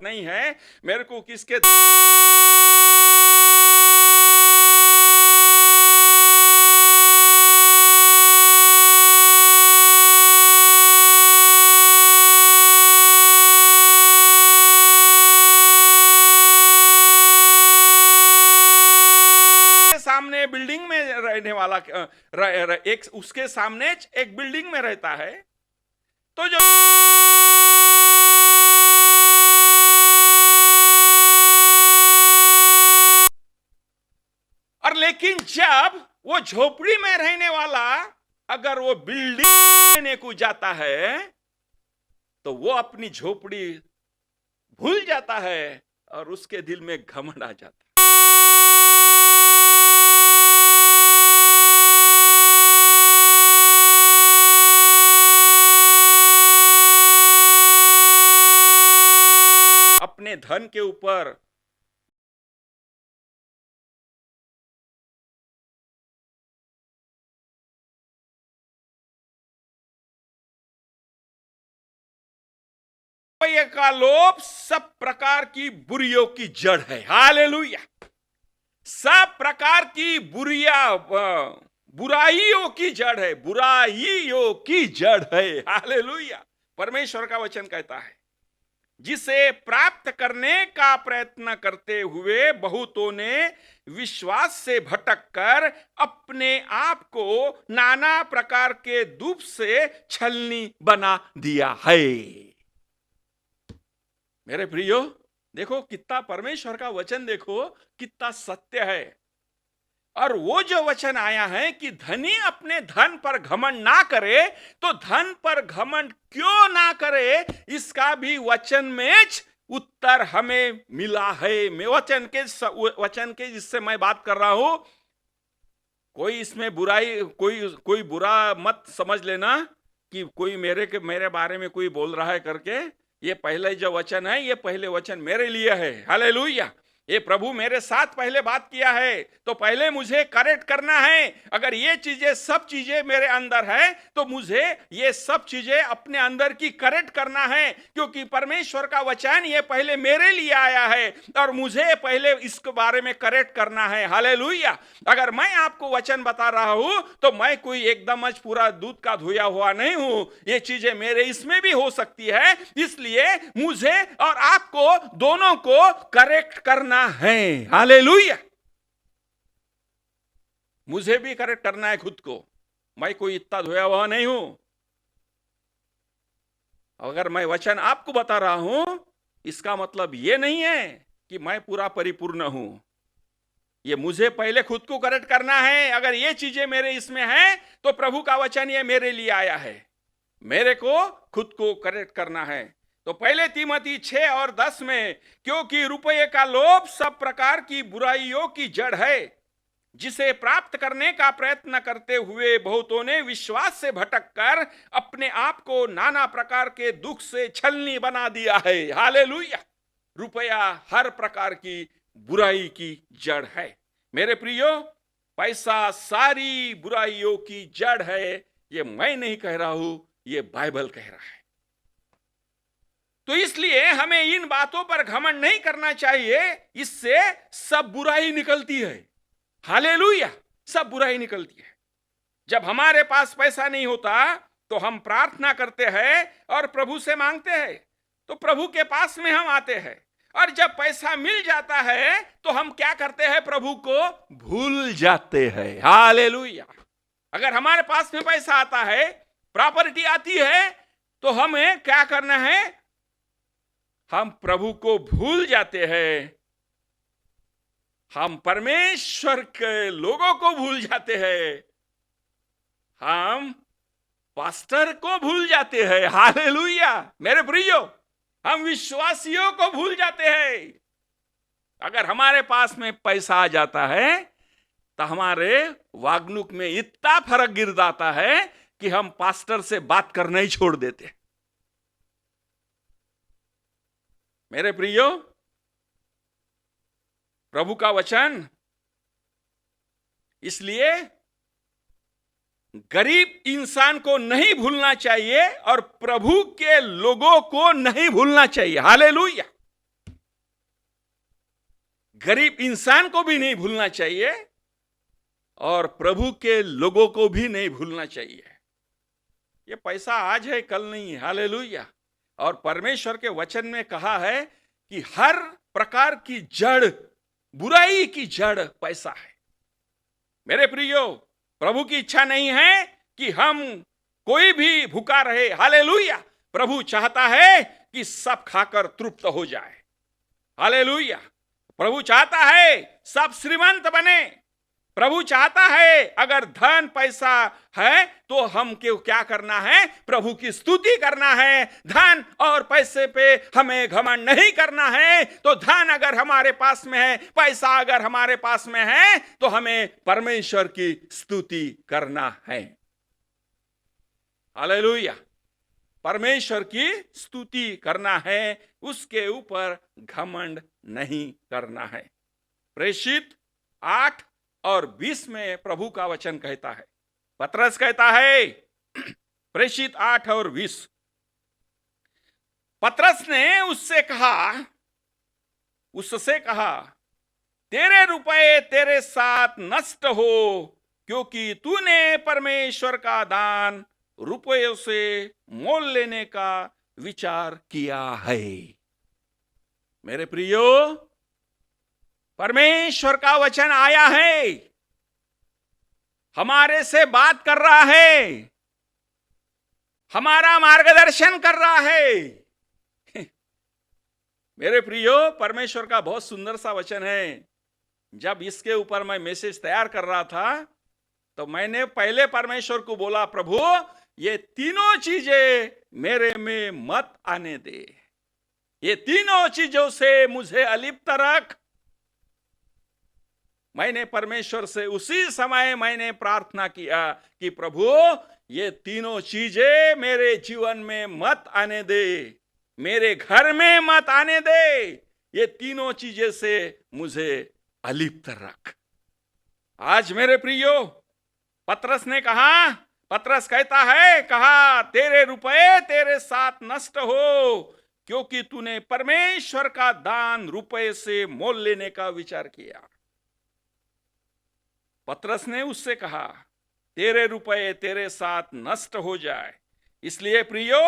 नहीं है, मेरे को किसके वाला एक उसके सामने एक बिल्डिंग में रहता है, तो जो और लेकिन जब वो झोपड़ी में रहने वाला अगर वो बिल्डिंग लेने को जाता है तो वो अपनी झोपड़ी भूल जाता है और उसके दिल में घमंड आ जाता है। अपने धन के ऊपर रुपये का लोभ सब प्रकार की बुरियों की जड़ है। हालेलुया। सब प्रकार की बुराइयों की जड़ है, बुराइयों की जड़ है। हालेलुया। परमेश्वर का वचन कहता है, जिसे प्राप्त करने का प्रयत्न करते हुए बहुतों ने विश्वास से भटककर अपने आप को नाना प्रकार के दुख से छलनी बना दिया है। मेरे प्रियो, देखो कितना परमेश्वर का वचन, देखो कितना सत्य है। और वो जो वचन आया है कि धनी अपने धन पर घमंड ना करे, तो धन पर घमंड क्यों ना करे, इसका भी वचन में उत्तर हमें मिला है। मैं वचन के जिससे मैं बात कर रहा हूं, कोई इसमें बुराई, कोई बुरा मत समझ लेना कि कोई मेरे बारे में कोई बोल रहा है करके। ये पहले जो वचन है, ये पहले वचन मेरे लिए है। हालेलुया। ये प्रभु मेरे साथ पहले बात किया है, तो पहले मुझे करेक्ट करना है। अगर ये चीजें, सब चीजें मेरे अंदर है, तो मुझे ये सब चीजें अपने अंदर की करेक्ट करना है, क्योंकि परमेश्वर का वचन ये पहले मेरे लिए आया है और मुझे पहले इसके बारे में करेक्ट करना है। हालेलुया। अगर मैं आपको वचन बता रहा हूं, तो मैं कोई एकदम पूरा दूध का धोया हुआ नहीं हूं। ये चीजें मेरे इसमें भी हो सकती है, इसलिए मुझे और आपको दोनों को करेक्ट करना है। हालेलुया। मुझे भी करेक्ट करना है खुद को। मैं कोई इतना धोया हुआ नहीं हूं। अगर मैं वचन आपको बता रहा हूं, इसका मतलब यह नहीं है कि मैं पूरा परिपूर्ण हूं। ये मुझे पहले खुद को करेक्ट करना है। अगर ये चीजें मेरे इसमें हैं, तो प्रभु का वचन ये मेरे लिए आया है, मेरे को खुद को करेक्ट करना है। तो पहले तीमोथी 6 और 10 में, क्योंकि रुपये का लोभ सब प्रकार की बुराइयों की जड़ है, जिसे प्राप्त करने का प्रयत्न करते हुए बहुतों ने विश्वास से भटककर अपने आप को नाना प्रकार के दुख से छलनी बना दिया है। हालेलुया। रुपया हर प्रकार की बुराई की जड़ है। मेरे प्रियो, पैसा सारी बुराइयों की जड़ है। ये मैं नहीं कह रहा हूं, ये बाइबल कह रहा है। तो इसलिए हमें इन बातों पर घमंड नहीं करना चाहिए। इससे सब बुराई निकलती है। हालेलुया। सब बुराई निकलती है। जब हमारे पास पैसा नहीं होता, तो हम प्रार्थना करते हैं और प्रभु से मांगते हैं, तो प्रभु के पास में हम आते हैं। और जब पैसा मिल जाता है, तो हम क्या करते हैं, प्रभु को भूल जाते हैं। हालेलुया। अगर हमारे पास में पैसा आता है, प्रॉपर्टी आती है, तो हमें क्या करना है, हम प्रभु को भूल जाते हैं। हम परमेश्वर के लोगों को भूल जाते हैं। हम पास्टर को भूल जाते हैं। हालेलुया। मेरे प्रियो, हम विश्वासियों को भूल जाते हैं। अगर हमारे पास में पैसा आ जाता है, तो हमारे वागनुक में इतना फर्क गिर जाता है कि हम पास्टर से बात करना ही छोड़ देते। मेरे प्रियो, प्रभु का वचन इसलिए गरीब इंसान को नहीं भूलना चाहिए और प्रभु के लोगों को नहीं भूलना चाहिए। हालेलुया। गरीब इंसान को भी नहीं भूलना चाहिए और प्रभु के लोगों को भी नहीं भूलना चाहिए। ये पैसा आज है, कल नहीं है। हालेलुया। और परमेश्वर के वचन में कहा है कि हर प्रकार की जड़, बुराई की जड़ पैसा है। मेरे प्रियो, प्रभु की इच्छा नहीं है कि हम कोई भी भूखा रहे। हालेलुया। प्रभु चाहता है कि सब खाकर तृप्त हो जाए। हालेलुया। प्रभु चाहता है सब श्रीमंत बने। प्रभु चाहता है अगर धन पैसा है तो हम क्यों क्या करना है? प्रभु की स्तुति करना है। धन और पैसे पे हमें घमंड नहीं करना है। तो धन अगर हमारे पास में है, पैसा अगर हमारे पास में है, तो हमें परमेश्वर की स्तुति करना है। हालेलुया। परमेश्वर की स्तुति करना है, उसके ऊपर घमंड नहीं करना है। प्रेषित 8 और 20 में प्रभु का वचन कहता है, पतरस कहता है, प्रेषित 8 और 20, पतरस ने उससे कहा तेरे रुपए तेरे साथ नष्ट हो, क्योंकि तूने परमेश्वर का दान रुपयों से मोल लेने का विचार किया है। मेरे प्रियो, परमेश्वर का वचन आया है, हमारे से बात कर रहा है, हमारा मार्गदर्शन कर रहा है। मेरे प्रियो, परमेश्वर का बहुत सुंदर सा वचन है। जब इसके ऊपर मैं मैसेज तैयार कर रहा था तो मैंने पहले परमेश्वर को बोला, प्रभु ये तीनों चीजें मेरे में मत आने दे, ये तीनों चीजों से मुझे अलिप्त रख। मैंने परमेश्वर से उसी समय मैंने प्रार्थना किया कि प्रभु ये तीनों चीजें मेरे जीवन में मत आने दे, मेरे घर में मत आने दे, ये तीनों चीजें से मुझे अलिप्त रख। आज मेरे प्रियो, पतरस ने कहा, पतरस कहता है, कहा तेरे रुपए तेरे साथ नष्ट हो, क्योंकि तूने परमेश्वर का दान रुपए से मोल लेने का विचार किया। पतरस ने उससे कहा तेरे रुपए तेरे साथ नष्ट हो जाए। इसलिए प्रियो,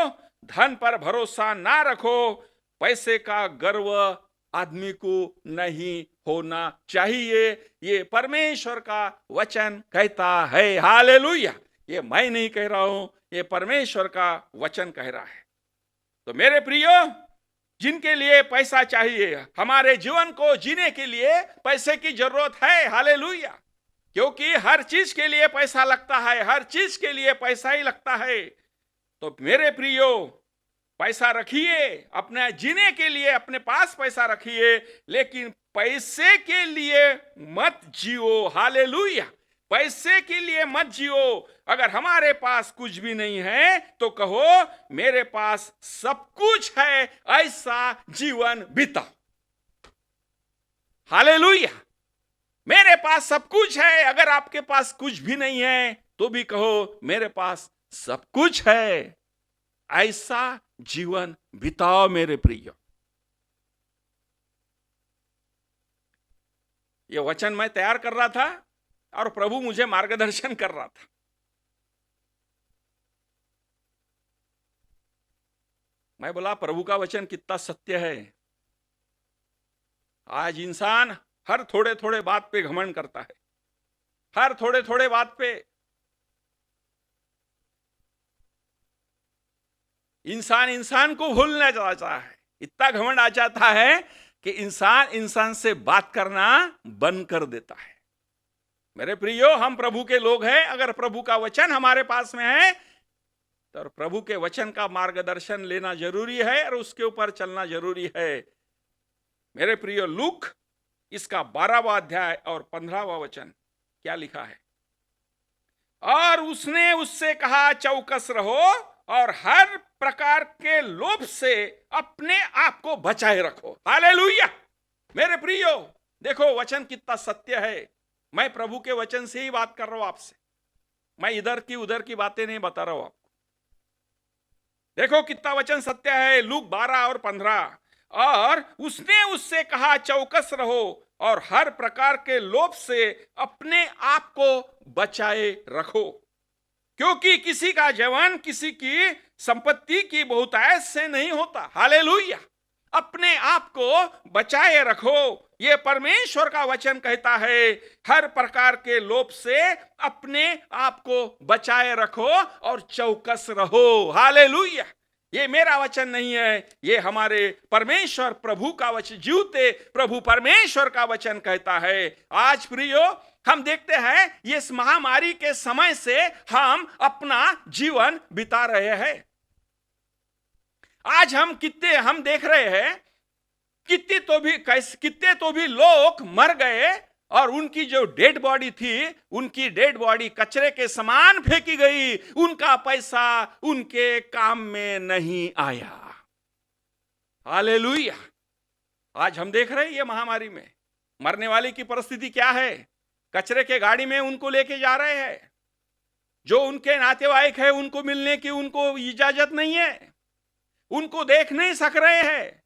धन पर भरोसा ना रखो, पैसे का गर्व आदमी को नहीं होना चाहिए। ये परमेश्वर का वचन कहता है। हालेलुया। ये मैं नहीं कह रहा हूं, ये परमेश्वर का वचन कह रहा है। तो मेरे प्रियो, जिनके लिए पैसा चाहिए, हमारे जीवन को जीने के लिए पैसे की जरूरत है। हालेलुया। क्योंकि हर चीज के लिए पैसा लगता है, हर चीज के लिए पैसा ही लगता है। तो मेरे प्रियो, पैसा रखिए, अपने जीने के लिए अपने पास पैसा रखिए, लेकिन पैसे के लिए मत जियो। हालेलुया। पैसे के लिए मत जियो। अगर हमारे पास कुछ भी नहीं है तो कहो मेरे पास सब कुछ है, ऐसा जीवन बिताओ। हालेलुया। मेरे पास सब कुछ है। अगर आपके पास कुछ भी नहीं है तो भी कहो मेरे पास सब कुछ है, ऐसा जीवन बिताओ। मेरे प्रिय, यह वचन मैं तैयार कर रहा था और प्रभु मुझे मार्गदर्शन कर रहा था। मैं बोला प्रभु का वचन कितना सत्य है। आज इंसान हर थोड़े थोड़े बात पे घमंड करता है, हर थोड़े थोड़े बात पे इंसान को भूलना चाहता है। इतना घमंड आ जाता है कि इंसान से बात करना बंद कर देता है। मेरे प्रियो, हम प्रभु के लोग हैं। अगर प्रभु का वचन हमारे पास में है तो प्रभु के वचन का मार्गदर्शन लेना जरूरी है और उसके ऊपर चलना जरूरी है। मेरे प्रियो, लूक इसका 12वां अध्याय और 15वां वचन क्या लिखा है? और उसने उससे कहा, चौकस रहो और हर प्रकार के लोभ से अपने आप को बचाए रखो। हालेलुया। मेरे प्रियो, देखो वचन कितना सत्य है। मैं प्रभु के वचन से ही बात कर रहा हूं आपसे। मैं इधर की उधर की बातें नहीं बता रहा हूं आपको। देखो कितना वचन सत्य है। लूक 12 और 15। और उसने उससे कहा, चौकस रहो और हर प्रकार के लोभ से अपने आप को बचाए रखो, क्योंकि किसी का जीवन किसी की संपत्ति की बहुतायत से नहीं होता। हालेलुया। अपने आप को बचाए रखो। ये परमेश्वर का वचन कहता है, हर प्रकार के लोभ से अपने आप को बचाए रखो और चौकस रहो। हालेलुया। ये मेरा वचन नहीं है, ये हमारे परमेश्वर प्रभु का वचन, जीवते प्रभु परमेश्वर का वचन कहता है। आज प्रियो, हम देखते हैं इस महामारी के समय से हम अपना जीवन बिता रहे हैं। आज हम देख रहे हैं कितने तो भी लोग मर गए और उनकी जो डेड बॉडी थी, उनकी डेड बॉडी कचरे के समान फेंकी गई। उनका पैसा उनके काम में नहीं आया। हालेलुया। आज हम देख रहे हैं ये महामारी में मरने वाले की परिस्थिति क्या है। कचरे के गाड़ी में उनको लेके जा रहे हैं। जो उनके नातेवाईक है उनको मिलने की उनको इजाजत नहीं है, उनको देख नहीं सक रहे हैं।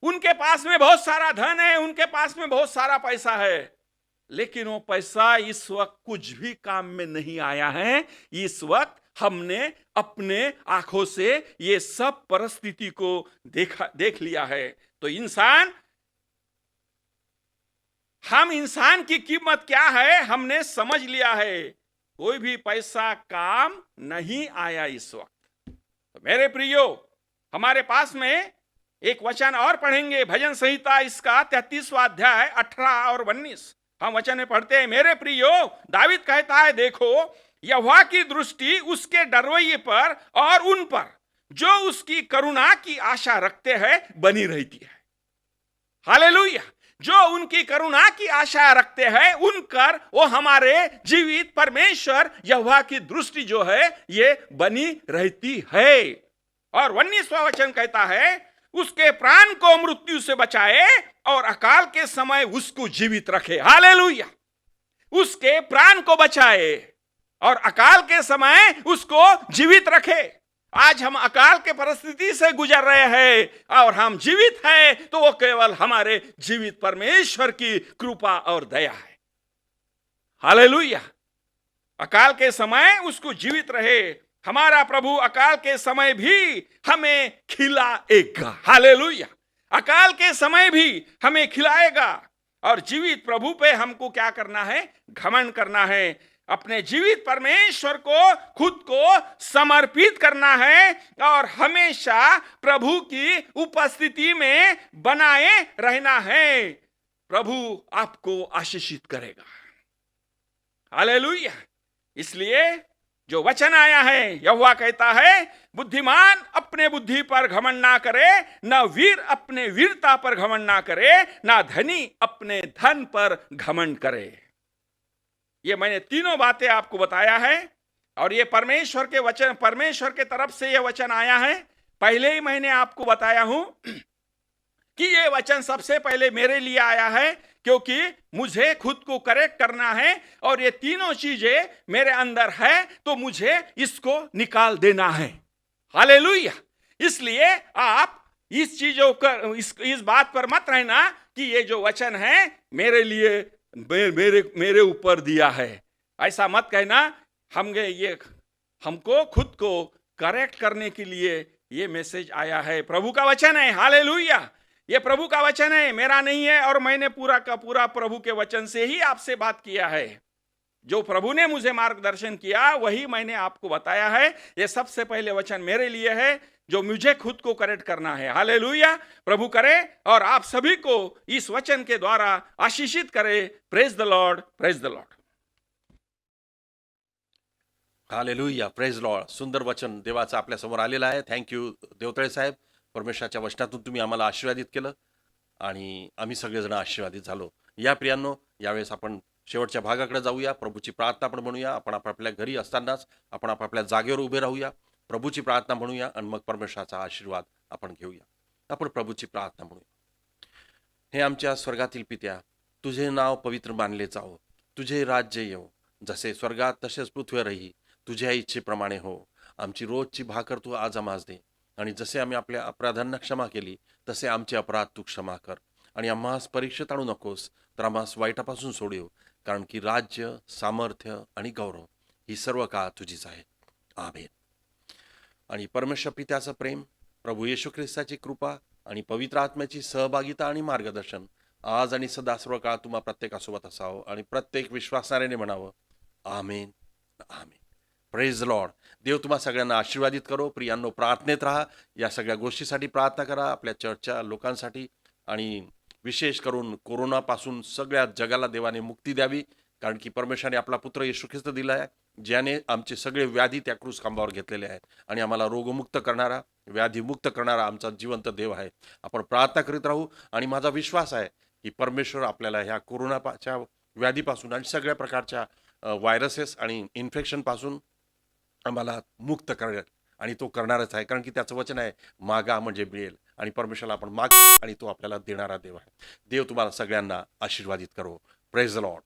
उनके पास में बहुत सारा धन है, उनके पास में बहुत सारा पैसा है, लेकिन वो पैसा इस वक्त कुछ भी काम में नहीं आया है। इस वक्त हमने अपने आंखों से ये सब परिस्थिति को देख लिया है। तो हम इंसान की कीमत क्या है हमने समझ लिया है। कोई भी पैसा काम नहीं आया इस वक्त। तो मेरे प्रियो, हमारे पास में एक वचन और पढ़ेंगे, भजन संहिता इसका 33वां अध्याय 18 और 19। हम वचन में पढ़ते हैं, मेरे प्रियो, दावीद कहता है, देखो यहोवा की दृष्टि उसके डरवैये पर और उन पर जो उसकी करुणा की आशा रखते हैं बनी रहती है। हालेलुया। जो उनकी करुणा की आशा रखते हैं उन पर वो हमारे जीवित परमेश्वर यहोवा की दृष्टि जो है ये बनी रहती है। और 19वां वचन कहता है, उसके प्राण को मृत्यु से बचाए और अकाल के समय उसको जीवित रखे। हालेलुया। उसके प्राण को बचाए और अकाल के समय उसको जीवित रखे। आज हम अकाल के परिस्थिति से गुजर रहे हैं और हम जीवित हैं तो वो केवल हमारे जीवित परमेश्वर की कृपा और दया है। हालेलुया। अकाल के समय उसको जीवित रहे। हमारा प्रभु अकाल के समय भी हमें खिलाएगा। हालेलुया। अकाल के समय भी हमें खिलाएगा। और जीवित प्रभु पे हमको क्या करना है? घमंड करना है। अपने जीवित परमेश्वर को खुद को समर्पित करना है और हमेशा प्रभु की उपस्थिति में बनाए रहना है। प्रभु आपको आशीषित करेगा। हालेलुया। इसलिए जो वचन आया है, यहोवा कहता है, बुद्धिमान अपने बुद्धि पर घमंड ना करे, ना वीर अपने वीरता पर घमंड ना करे, ना धनी अपने धन पर घमंड करे। ये मैंने तीनों बातें आपको बताया है और ये परमेश्वर के वचन, परमेश्वर के तरफ से ये वचन आया है। पहले ही मैंने आपको बताया हूं कि ये वचन सबसे पहले मेरे लिए आया है, क्योंकि मुझे खुद को करेक्ट करना है और ये तीनों चीजें मेरे अंदर है तो मुझे इसको निकाल देना है। हालेलुया। इसलिए आप इस चीजों का इस बात पर मत रहना कि ये जो वचन है मेरे लिए मेरे ऊपर दिया है। ऐसा मत कहना। हमको खुद को करेक्ट करने के लिए ये मैसेज आया है। प्रभु का वचन है। हालेलुया। ये प्रभु का वचन है, मेरा नहीं है। और मैंने पूरा का पूरा प्रभु के वचन से ही आपसे बात किया है। जो प्रभु ने मुझे मार्गदर्शन किया वही मैंने आपको बताया है। ये सबसे पहले वचन मेरे लिए है जो मुझे खुद को करेक्ट करना है। हालेलुया। प्रभु करे और आप सभी को इस वचन के द्वारा आशीषित करे। Praise the Lord, praise the lord. Hallelujah, praise Lord. सुंदर वचन देवाचं आपल्या समोर आलेलं आहे. थँक्यू देवतळे साहेब. परमेश्वराच्या वचनातून तुम्ही आम्हाला आशीर्वादित केलं आणि आम्ही सगळेजण आशीर्वादित झालो. या प्रियांनो, यावेळेस आपण शेवटच्या भागाकडे जाऊया. प्रभूची प्रार्थना आपण म्हणूया. आपण आपापल्या घरी असतानाच आपण आपापल्या जागेवर उभे राहूया. प्रभूची प्रार्थना म्हणूया आणि मग परमेश्वराचा आशीर्वाद आपण घेऊया. आपण प्रभूची प्रार्थना म्हणूया. हे आमच्या स्वर्गातील पित्या, तुझे नाव पवित्र मानले जाओ, तुझे राज्य येवो, जसे स्वर्गात तसेच पृथ्वीवरही तुझ्या इच्छेप्रमाणे हो. आमची रोजची भाकर तू आज आम्हास दे आणि जसे आम्ही आपल्या अपराधांना क्षमा केली तसे आमचे अपराध तू क्षमा कर आणि आम्हास परीक्षेत आणू नकोस, तर आम्हास वाईटापासून सोडव, कारण की राज्य, सामर्थ्य आणि गौरव ही सर्व काळ तुझीच आहे. आमेन. आणि परमेश्वर पित्याचं प्रेम, प्रभू येशू ख्रिस्ताची कृपा आणि पवित्र आत्म्याची सहभागिता आणि मार्गदर्शन आज आणि सदा सर्व काळ तुम्हा प्रत्येकासोबत असावं आणि प्रत्येक विश्वासणाऱ्याने म्हणावं आमेन आमेन. Praise Lord. देव तुम्हा सगळ्यांना आशीर्वादित करो. प्रियांनो, प्रार्थनेत राहा. या सगळ्या गोष्टीसाठी प्रार्थना करा, आपल्या चर्चच्या लोकांसाठी, आणि विशेष करून कोरोनापासून सगळ्या जगाला देवाने मुक्ती द्यावी, कारण की परमेश्वराने आपला पुत्र येशू ख्रिस्त दिला आहे, ज्याने आमचे सगळे व्याधी त्या क्रूस खांबावर घेतलेले आहेत आणि आम्हाला रोगमुक्त करणारा, व्याधीमुक्त करणारा आमचा जिवंत देव आहे. आपण प्रार्थना करीत राहू आणि माझा विश्वास आहे की परमेश्वर आपल्याला ह्या कोरोनाच्या व्याधीपासून आणि सगळ्या प्रकारच्या व्हायरसेस आणि इन्फेक्शनपासून आम्हाला मुक्त करेल, आणि तो करणारच आहे, कारण की त्याचं वचन आहे मागा म्हणजे मिळेल, आणि परमेश्वराला आपण माग आणि तो आपल्याला देणारा देव आहे. देव तुम्हाला सगळ्यांना आशीर्वादित करो. Praise the Lord.